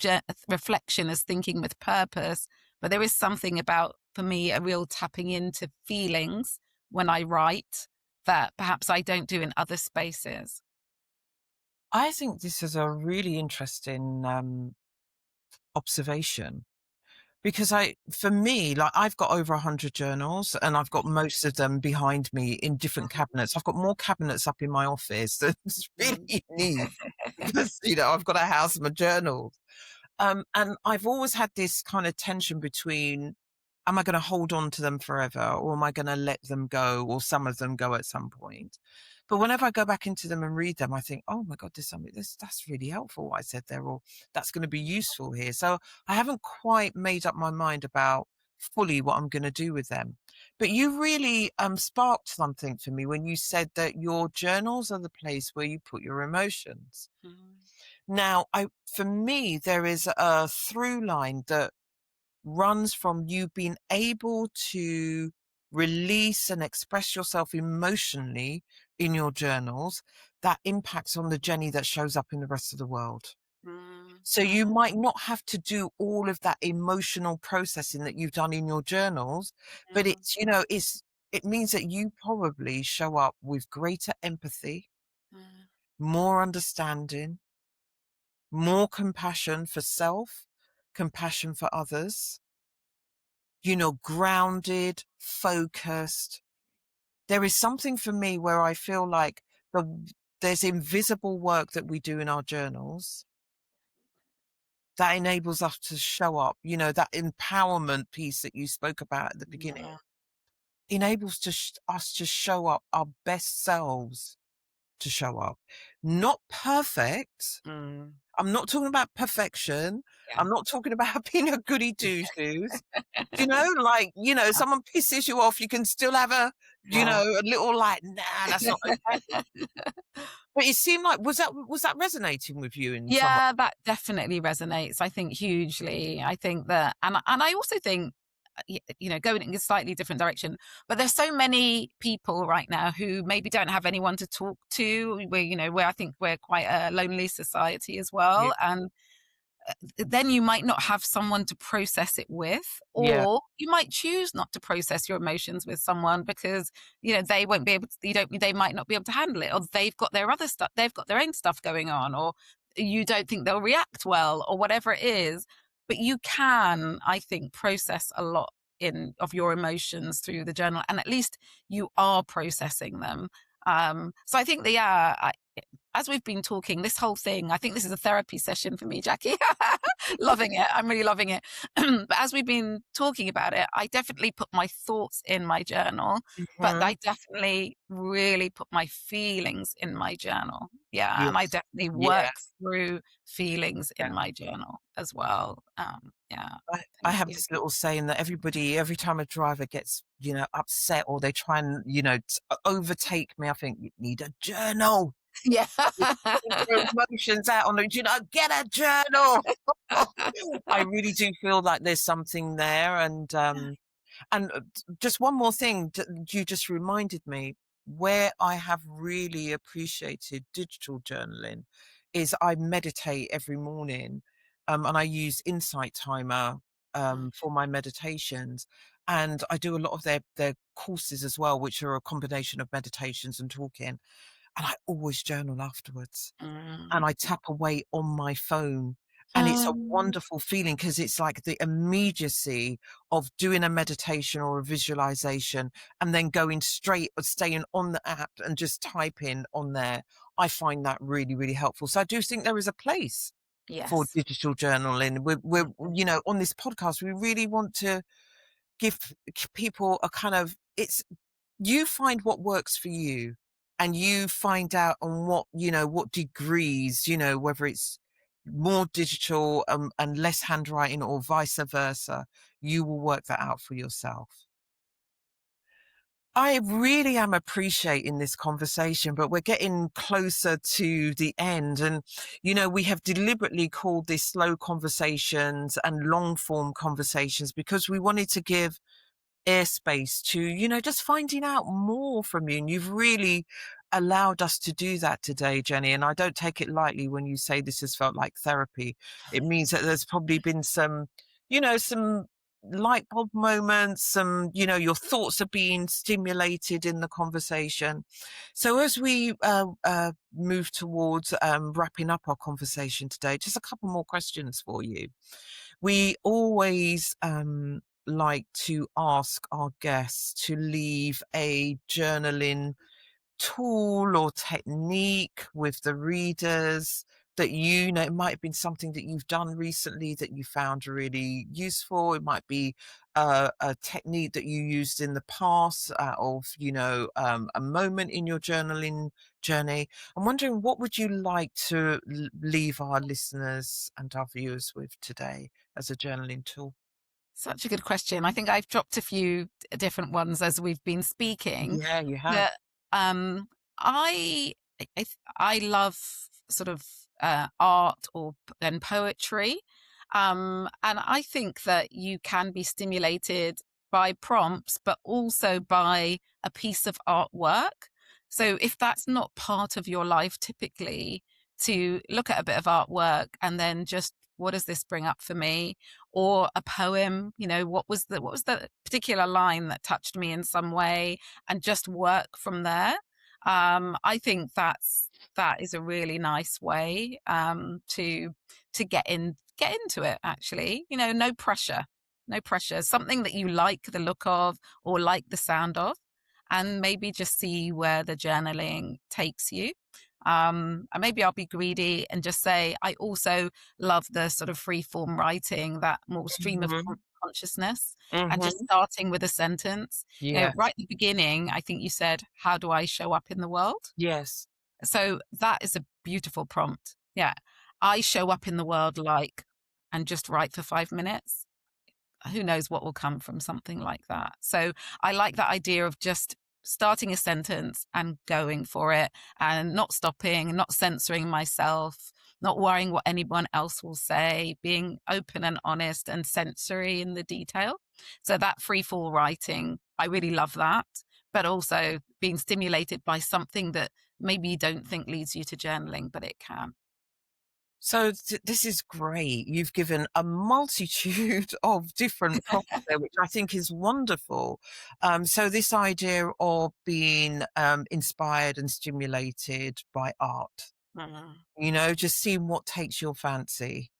reflection as thinking with purpose. But there is something about, for me, a real tapping into feelings when I write that perhaps I don't do in other spaces. I think this is a really interesting observation, because for me, like, I've got over 100 journals, and I've got most of them behind me in different cabinets. I've got more cabinets up in my office than it's really need, because I've got a house of my journals. And I've always had this kind of tension between, am I going to hold on to them forever, or am I going to let them go, or some of them go at some point? But whenever I go back into them and read them, I think, oh my God, there's something that's really helpful what I said there, or that's going to be useful here. So I haven't quite made up my mind about fully what I'm going to do with them. But you really sparked something for me when you said that your journals are the place where you put your emotions. Now, for me, there is a through line that runs from you being able to release and express yourself emotionally in your journals that impacts on the Jenny that shows up in the rest of the world. So you might not have to do all of that emotional processing that you've done in your journals, but it means that you probably show up with greater empathy, more understanding, more compassion for self, compassion for others, grounded, focused. There is something for me where I feel like there's invisible work that we do in our journals that enables us to show up, that empowerment piece that you spoke about at the beginning, enables us to show up our best selves, to show up. Not perfect. I'm not talking about perfection. Yeah. I'm not talking about being a goody two-shoes. Someone pisses you off, you can still have a little like, nah, that's not okay. But it seemed like, was that resonating with you in some way? Yeah, that definitely resonates, I think, hugely. I think that, and I also think, going in a slightly different direction, but there's so many people right now who maybe don't have anyone to talk to. Where I think we're quite a lonely society as well. Yeah. And then you might not have someone to process it with, Yeah. or you might choose not to process your emotions with someone because they won't be able to, they might not be able to handle it, or they've got their other stuff, they've got their own stuff going on, or you don't think they'll react well, or whatever it is. But you can, I think, process a lot of your emotions through the journal, and at least you are processing them. So I think as we've been talking, this whole thing, I think this is a therapy session for me, Jackee. Loving it. I'm really loving it. But as we've been talking about it, I definitely put my thoughts in my journal, but I definitely really put my feelings in my journal. Yeah. Yes. And I definitely Yeah. work through feelings in my journal as well. Yeah. I have this little saying that every time a driver gets, upset, or they try and, overtake me, I think, you need a journal. Yeah. Your emotions out on get a journal. I really do feel like there's something there. And just one more thing, you just reminded me. where I have really appreciated digital journaling is I meditate every morning, and I use Insight Timer for my meditations. And I do a lot of their courses as well, which are a combination of meditations and talking. And I always journal afterwards and Mm. I tap away on my phone. And it's a Mm. wonderful feeling because it's like the immediacy of doing a meditation or a visualization and then going straight or staying on the app and just typing on there. I find that really, really helpful. So I do think there is a place for Yes. digital journaling. We're on this podcast, we really want to give people a kind of, it's, you find what works for you and you find out on what degrees, whether it's more digital and less handwriting or vice versa, you will work that out for yourself. I really am appreciating this conversation, but we're getting closer to the end. And, we have deliberately called this slow conversations and long form conversations because we wanted to give airspace to, just finding out more from you. And you've really allowed us to do that today, Jenny. And I don't take it lightly when you say this has felt like therapy. It means that there's probably been some light bulb moments, your thoughts are being stimulated in the conversation. So as we move towards wrapping up our conversation today, just a couple more questions for you. We always like to ask our guests to leave a journaling tool or technique with the readers that it might have been something that you've done recently that you found really useful. It might be a technique that you used in the past of a moment in your journaling journey. I'm wondering, what would you like to leave our listeners and our viewers with today as a journaling tool? Such a good question. I think I've dropped a few different ones as we've been speaking. Yeah, you have. But um, I I love sort of art and poetry, and I think that you can be stimulated by prompts, but also by a piece of artwork. So if that's not part of your life, typically to look at a bit of artwork and then just what does this bring up for me, or a poem, what was the particular line that touched me in some way, and just work from there. I think that is a really nice way to get into it, actually. No pressure. No pressure. Something that you like the look of or like the sound of, and maybe just see where the journaling takes you. And maybe I'll be greedy and just say I also love the sort of free form writing, that more stream of Hmm. consciousness, and just Hmm. starting with a sentence. Yeah. Right at the beginning, I think you said, "How do I show up in the world?" Yes. So that is a beautiful prompt. Yeah, I show up in the world like, and just write for 5 minutes. Who knows what will come from something like that. So I like that idea of just starting a sentence and going for it, and not stopping, not censoring myself, not worrying what anyone else will say, being open and honest and sensory in the detail. So that free fall writing, I really love that, but also being stimulated by something that maybe you don't think leads you to journaling, but it can. So this is great. You've given a multitude of different prompts there, which I think is wonderful. So this idea of being inspired and stimulated by art, Mhm. just seeing what takes your fancy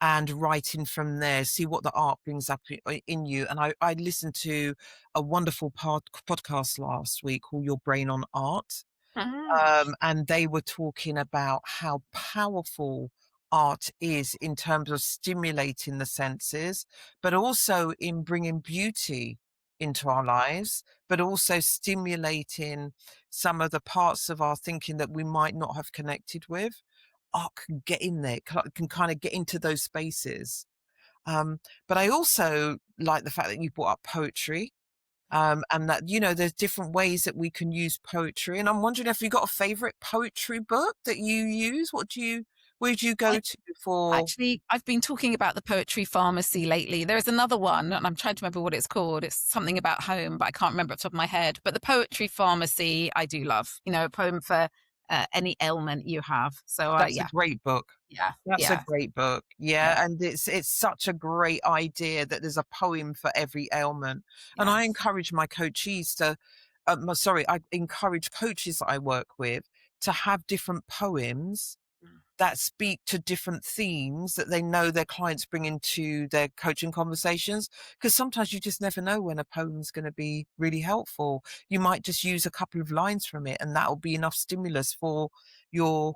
and writing from there, see what the art brings up in you. And I listened to a wonderful podcast last week called Your Brain on Art. Mhm. And they were talking about how powerful art is in terms of stimulating the senses, but also in bringing beauty into our lives, but also stimulating some of the parts of our thinking that we might not have connected with. Art can get in there, can kind of get into those spaces. Um, but I also like the fact that you brought up poetry, and that, there's different ways that we can use poetry. And I'm wondering if you got a favorite poetry book that you use. Where'd you go I to for? actually, I've been talking about the poetry pharmacy lately. There's another one, and I'm trying to remember what it's called. It's something about home, but I can't remember off the top of my head. But the poetry pharmacy, I do love. A poem for any ailment you have. So, That's a yeah, great book. yeah, That's a yeah, great book. yeah, Yeah. And it's such a great idea that there's a poem for every ailment. And I yes. encourage my coaches to, I encourage coaches that I work with to have different poems Mm. that speak to different themes that they know their clients bring into their coaching conversations. Because sometimes you just never know when a poem's going to be really helpful. You might just use a couple of lines from it, and that'll be enough stimulus for your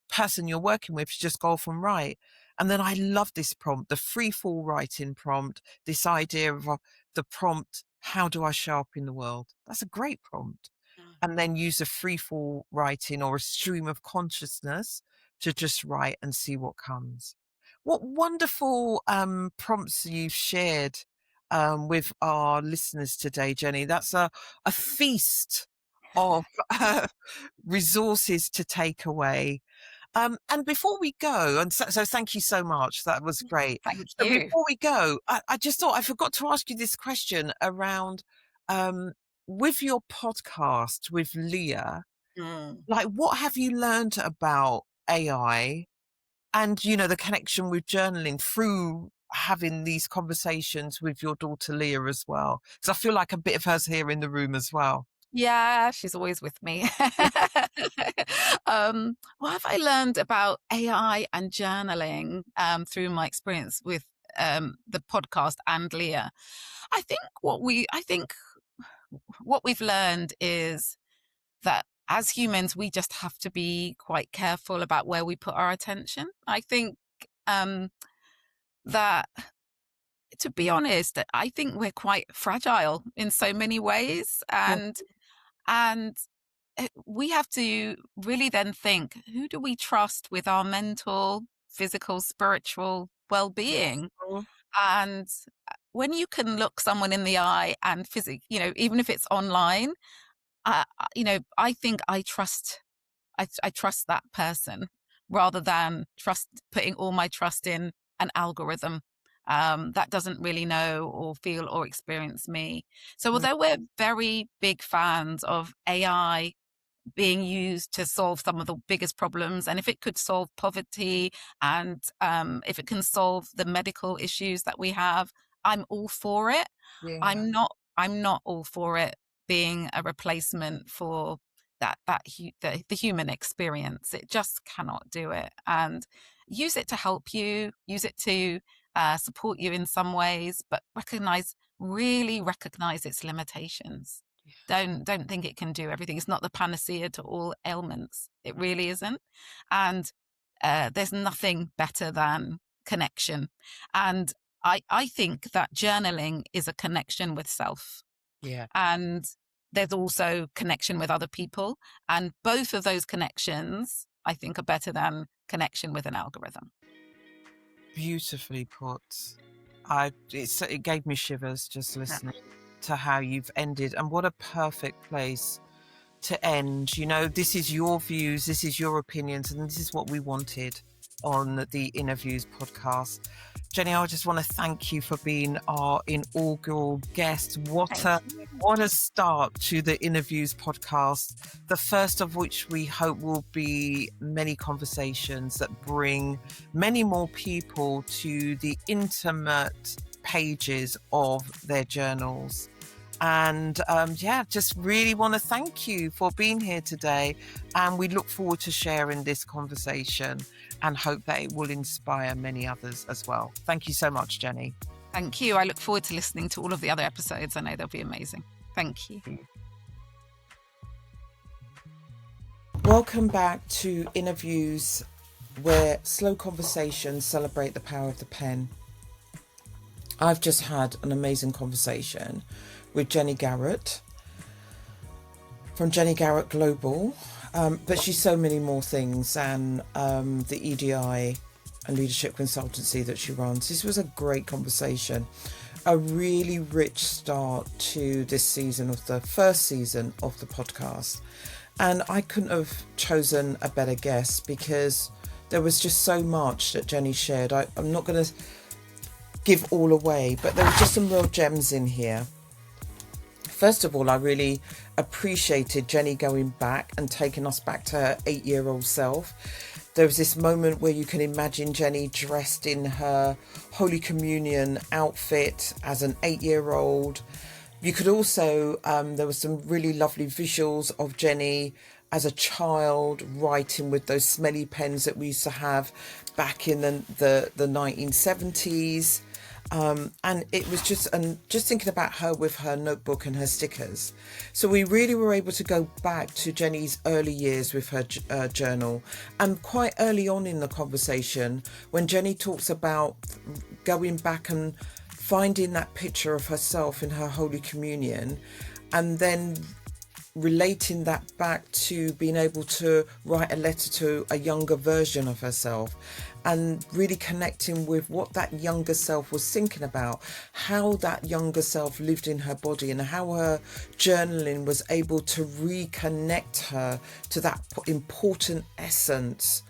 person you're working with to just go off and write. And then I love this prompt, the free fall writing prompt, this idea of the prompt, how do I show up in the world? That's a great prompt. Mm. And then use a free fall writing or a stream of consciousness to just write and see what comes. What wonderful prompts you've shared with our listeners today, Jenny. That's a feast of resources to take away. And before we go, and so thank you so much. That was great. Thank But you. before we go, I just thought I forgot to ask you this question around um, with your podcast with Leah, Mm. like what have you learned about AI and, the connection with journaling through having these conversations with your daughter Leah as well? Because I feel like a bit of her's here in the room as well. Yeah, she's always with me. What have I learned about AI and journaling through my experience with the podcast and Leah? I think what we've learned is that as humans, we just have to be quite careful about where we put our attention. I think um, that, to be honest, I think we're quite fragile in so many ways, Yeah. and we have to really then think, who do we trust with our mental, physical, spiritual well-being? Mm. And when you can look someone in the eye and even if it's online, I think I trust that person rather than putting all my trust in an algorithm that doesn't really know or feel or experience me. So Mm. although we're very big fans of AI being used to solve some of the biggest problems, and if it could solve poverty and if it can solve the medical issues that we have, I'm all for it. Yeah. I'm not all for it being a replacement for the human experience. It just cannot do it. And use it to help you, use it to support you in some ways, but really recognize its limitations. Don't think it can do everything. It's not the panacea to all ailments. It really isn't. And there's nothing better than connection. And I think that journaling is a connection with self. Yeah. And there's also connection with other people. And both of those connections, I think, are better than connection with an algorithm. Beautifully put. It gave me shivers just listening to how you've ended, and what a perfect place to end. This is your views, this is your opinions, and this is what we wanted on the Interviews podcast. Jenny, I just want to thank you for being our inaugural guest. What a start to the Interviews podcast, the first of which we hope will be many conversations that bring many more people to the intimate pages of their journals. And just really want to thank you for being here today. And we look forward to sharing this conversation and hope that it will inspire many others as well. Thank you so much, Jenny. Thank you. I look forward to listening to all of the other episodes. I know they'll be amazing. Thank you. Welcome back to Interviews, where slow conversations celebrate the power of the pen. I've just had an amazing conversation with Jenny Garrett from Jenny Garrett Global, but she's so many more things, and the EDI and leadership consultancy that she runs. This was a great conversation, a really rich start to this season of the first season of the podcast, and I couldn't have chosen a better guest because there was just so much that Jenny shared. I'm not going to give all away, but there were just some real gems in here. First of all, I really appreciated Jenny going back and taking us back to her 8-year-old self. There was this moment where you can imagine Jenny dressed in her Holy Communion outfit as an 8-year-old. You could also, there were some really lovely visuals of Jenny as a child writing with those smelly pens that we used to have back in the 1970s. And it was just thinking about her with her notebook and her stickers. So we really were able to go back to Jenny's early years with her journal, and quite early on in the conversation when Jenny talks about going back and finding that picture of herself in her Holy Communion, and then relating that back to being able to write a letter to a younger version of herself, and really connecting with what that younger self was thinking about, how that younger self lived in her body, and how her journaling was able to reconnect her to that important essence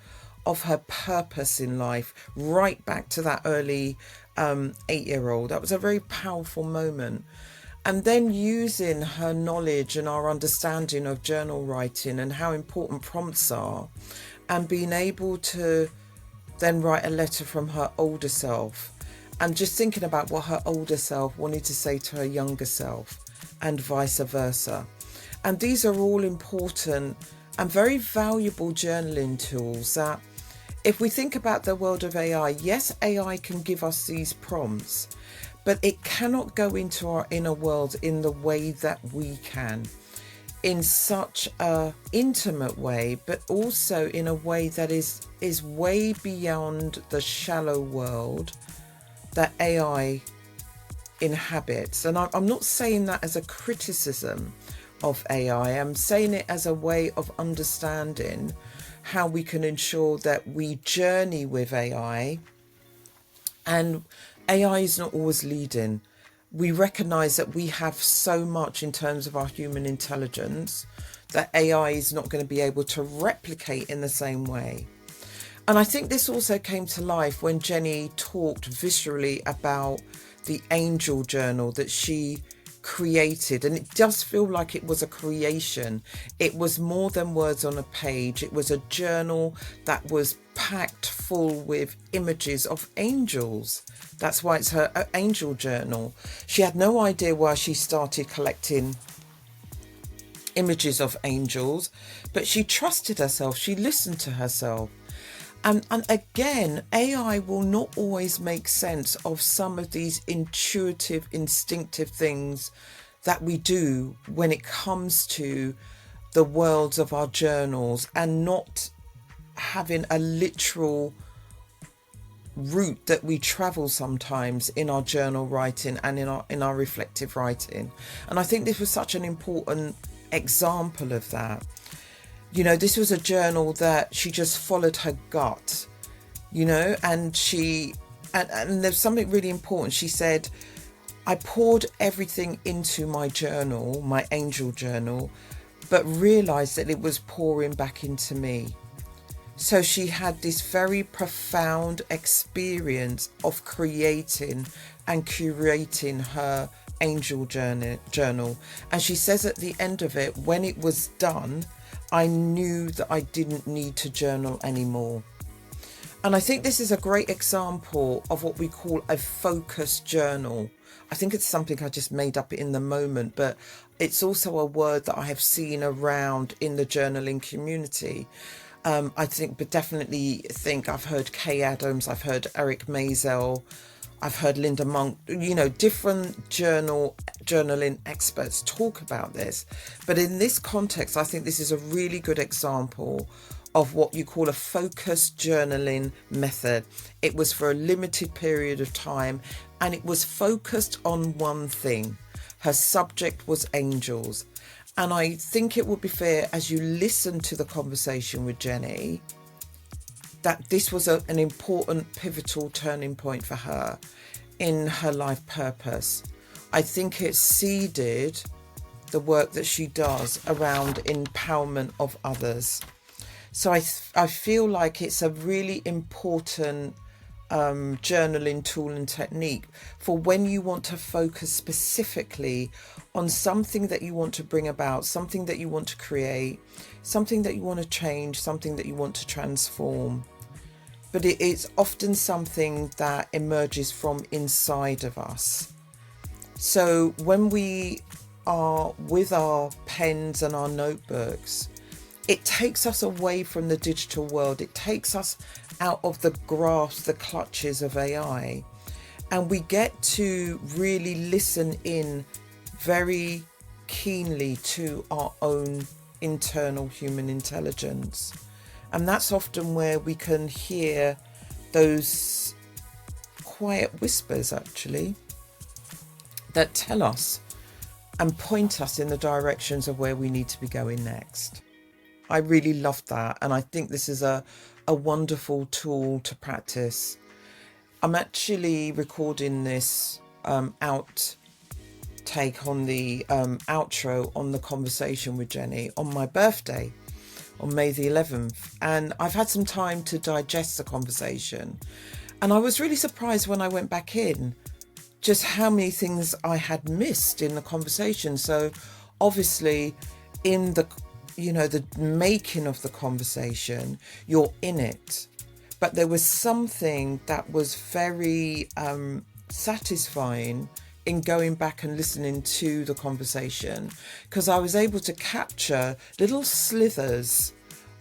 of her purpose in life, right back to that early 8-year-old. That was a very powerful moment. And then using her knowledge and our understanding of journal writing and how important prompts are, and being able to then write a letter from her older self, and just thinking about what her older self wanted to say to her younger self, and vice versa. And these are all important and very valuable journaling tools that, if we think about the world of AI, yes, AI can give us these prompts, but it cannot go into our inner world in the way that we can, in such a intimate way, but also in a way that is way beyond the shallow world that AI inhabits. And I'm not saying that as a criticism of AI. I'm saying it as a way of understanding how we can ensure that we journey with AI, and AI is not always leading. We recognize that we have so much in terms of our human intelligence that AI is not going to be able to replicate in the same way. And I think this also came to life when Jenny talked viscerally about the angel journal that she created. And it does feel like it was a creation. It was more than words on a page. It was a journal that was packed full with images of angels. That's why it's her angel journal. She had no idea why she started collecting images of angels, but she trusted herself. She listened to herself. And again, AI will not always make sense of some of these intuitive, instinctive things that we do when it comes to the worlds of our journals, and not having a literal route that we travel sometimes in our journal writing and in our reflective writing. And I think this was such an important example of that. You know, this was a journal that she just followed her gut, you know, and there's something really important. She said, I poured everything into my journal, my angel journal, but realized that it was pouring back into me. So she had this very profound experience of creating and curating her angel journal. And she says at the end of it, when it was done, I knew that I didn't need to journal anymore. And I think this is a great example of what we call a focused journal. I think it's something I just made up in the moment, but it's also a word that I have seen around in the journaling community. I think, but definitely think I've heard Kay Adams, I've heard Eric Maisel, I've heard Linda Monk, you know, different journaling experts talk about this. But in this context, I think this is a really good example of what you call a focused journaling method. It was for a limited period of time, and it was focused on one thing. Her subject was angels. And I think it would be fair, as you listen to the conversation with Jenny, that this was an important pivotal turning point for her in her life purpose. I think it seeded the work that she does around empowerment of others. So I feel like it's a really important journaling tool and technique for when you want to focus specifically on something that you want to bring about, something that you want to create, something that you want to change, something that you want to transform. But it is often something that emerges from inside of us. So when we are with our pens and our notebooks, it takes us away from the digital world. It takes us out of the grasp, the clutches of AI. And we get to really listen in very keenly to our own internal human intelligence. And that's often where we can hear those quiet whispers, actually, that tell us and point us in the directions of where we need to be going next. I really love that. And I think this is a wonderful tool to practice. I'm actually recording this outtake on the outro on the conversation with Jenny on my birthday on May the 11th. And I've had some time to digest the conversation. And I was really surprised when I went back in just how many things I had missed in the conversation. So obviously in the making of the conversation, you're in it. But there was something that was very satisfying in going back and listening to the conversation, because I was able to capture little slithers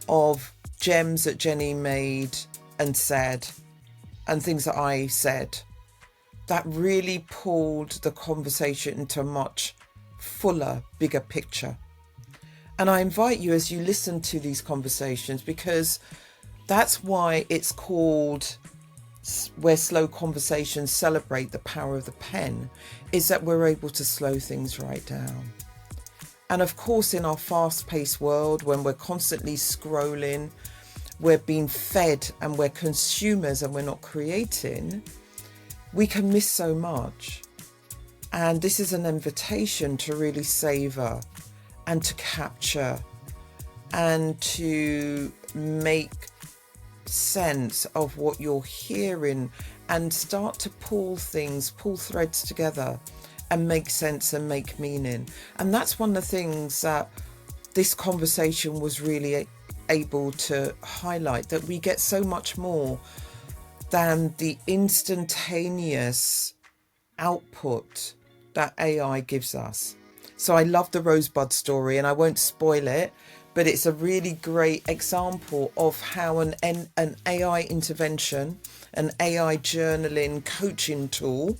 of gems that Jenny made and said, and things that I said, that really pulled the conversation into a much fuller, bigger picture. And I invite you, as you listen to these conversations, because that's why it's called Where Slow Conversations Celebrate the Power of the Pen, is that we're able to slow things right down. And of course, in our fast-paced world, when we're constantly scrolling, we're being fed and we're consumers and we're not creating, we can miss so much. And this is an invitation to really savor and to capture and to make sense of what you're hearing and start to pull threads together and make sense and make meaning. And that's one of the things that this conversation was really able to highlight, that we get so much more than the instantaneous output that AI gives us. So I love the Rosebud story, and I won't spoil it, but it's a really great example of how an AI intervention, an AI journaling coaching tool,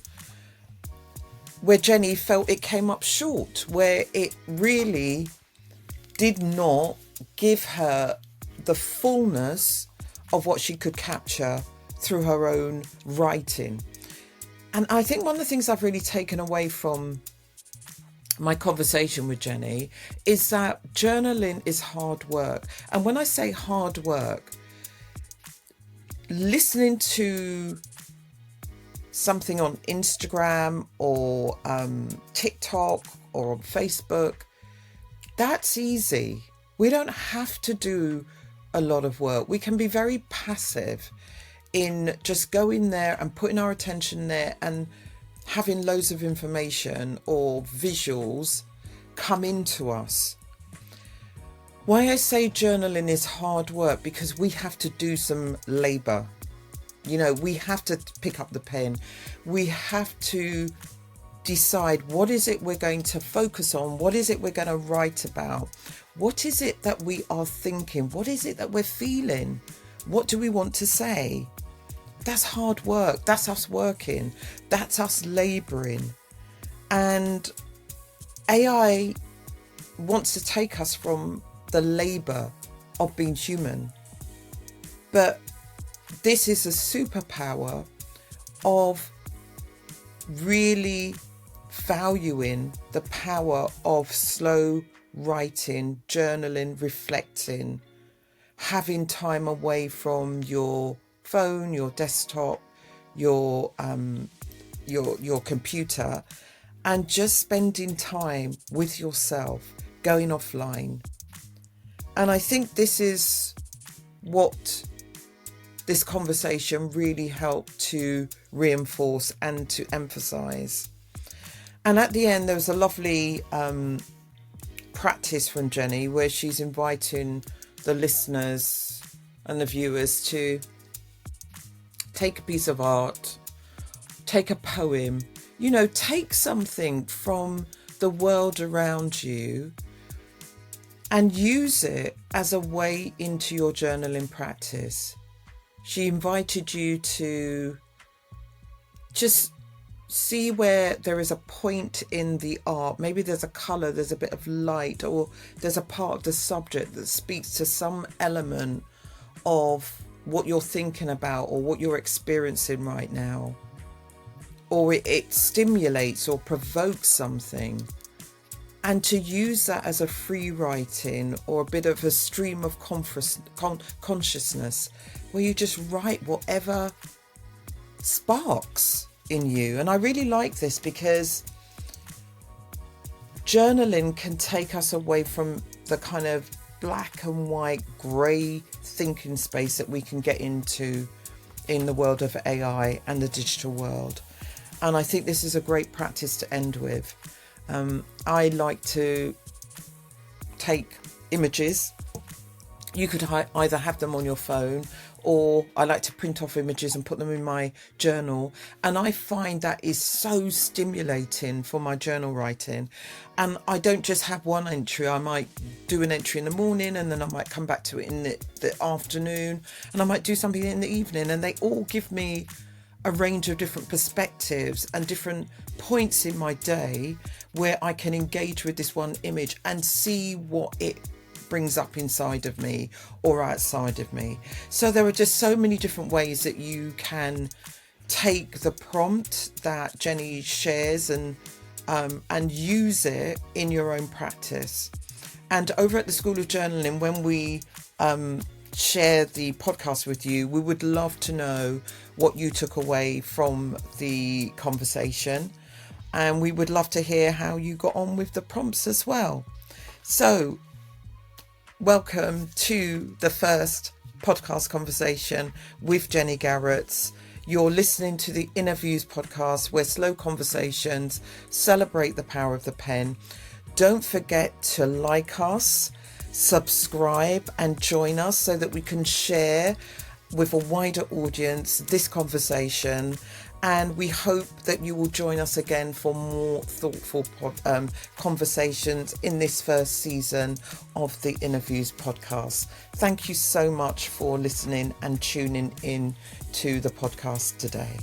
where Jenny felt it came up short, where it really did not give her the fullness of what she could capture through her own writing. And I think one of the things I've really taken away from my conversation with Jenny is that journaling is hard work. And when I say hard work, listening to something on Instagram or TikTok or on Facebook, that's easy. We don't have to do a lot of work. We can be very passive in just going there and putting our attention there and having loads of information or visuals come into us. Why I say journaling is hard work, because we have to do some labor. We have to pick up the pen. We have to decide, what is it we're going to focus on? What is it we're going to write about? What is it that we are thinking? What is it that we're feeling? What do we want to say? That's hard work. That's us working. That's us laboring. And AI wants to take us from the labor of being human. But this is a superpower of really valuing the power of slow writing, journaling, reflecting, having time away from your phone, your desktop, your computer, and just spending time with yourself, going offline. And I think this is what this conversation really helped to reinforce and to emphasize. And at the end, there was a lovely practice from Jenny where she's inviting the listeners and the viewers to take a piece of art, take a poem, take something from the world around you and use it as a way into your journaling practice. She invited you to just see where there is a point in the art. Maybe there's a colour, there's a bit of light, or there's a part of the subject that speaks to some element of what you're thinking about or what you're experiencing right now. Or it stimulates or provokes something. And to use that as a free writing or a bit of a stream of consciousness where you just write whatever sparks in you. And I really like this because journaling can take us away from the kind of black and white grey thinking space that we can get into in the world of AI and the digital world. And I think this is a great practice to end with. I like to take images. You could either have them on your phone, or I like to print off images and put them in my journal. And I find that is so stimulating for my journal writing. And I don't just have one entry. I might do an entry in the morning, and then I might come back to it in the afternoon, and I might do something in the evening, and they all give me a range of different perspectives and different points in my day where I can engage with this one image and see what it brings up inside of me or outside of me. So there are just so many different ways that you can take the prompt that Jenny shares and use it in your own practice. And over at the School of Journaling, when we share the podcast with you, we would love to know what you took away from the conversation, and we would love to hear how you got on with the prompts as well. So welcome to the first podcast conversation with Jenny Garrett. You're listening to the Interviews podcast, where slow conversations celebrate the power of the pen. Don't forget to like us, subscribe and join us so that we can share with a wider audience this conversation. And we hope that you will join us again for more thoughtful conversations in this first season of the Interviews podcast. Thank you so much for listening and tuning in to the podcast today.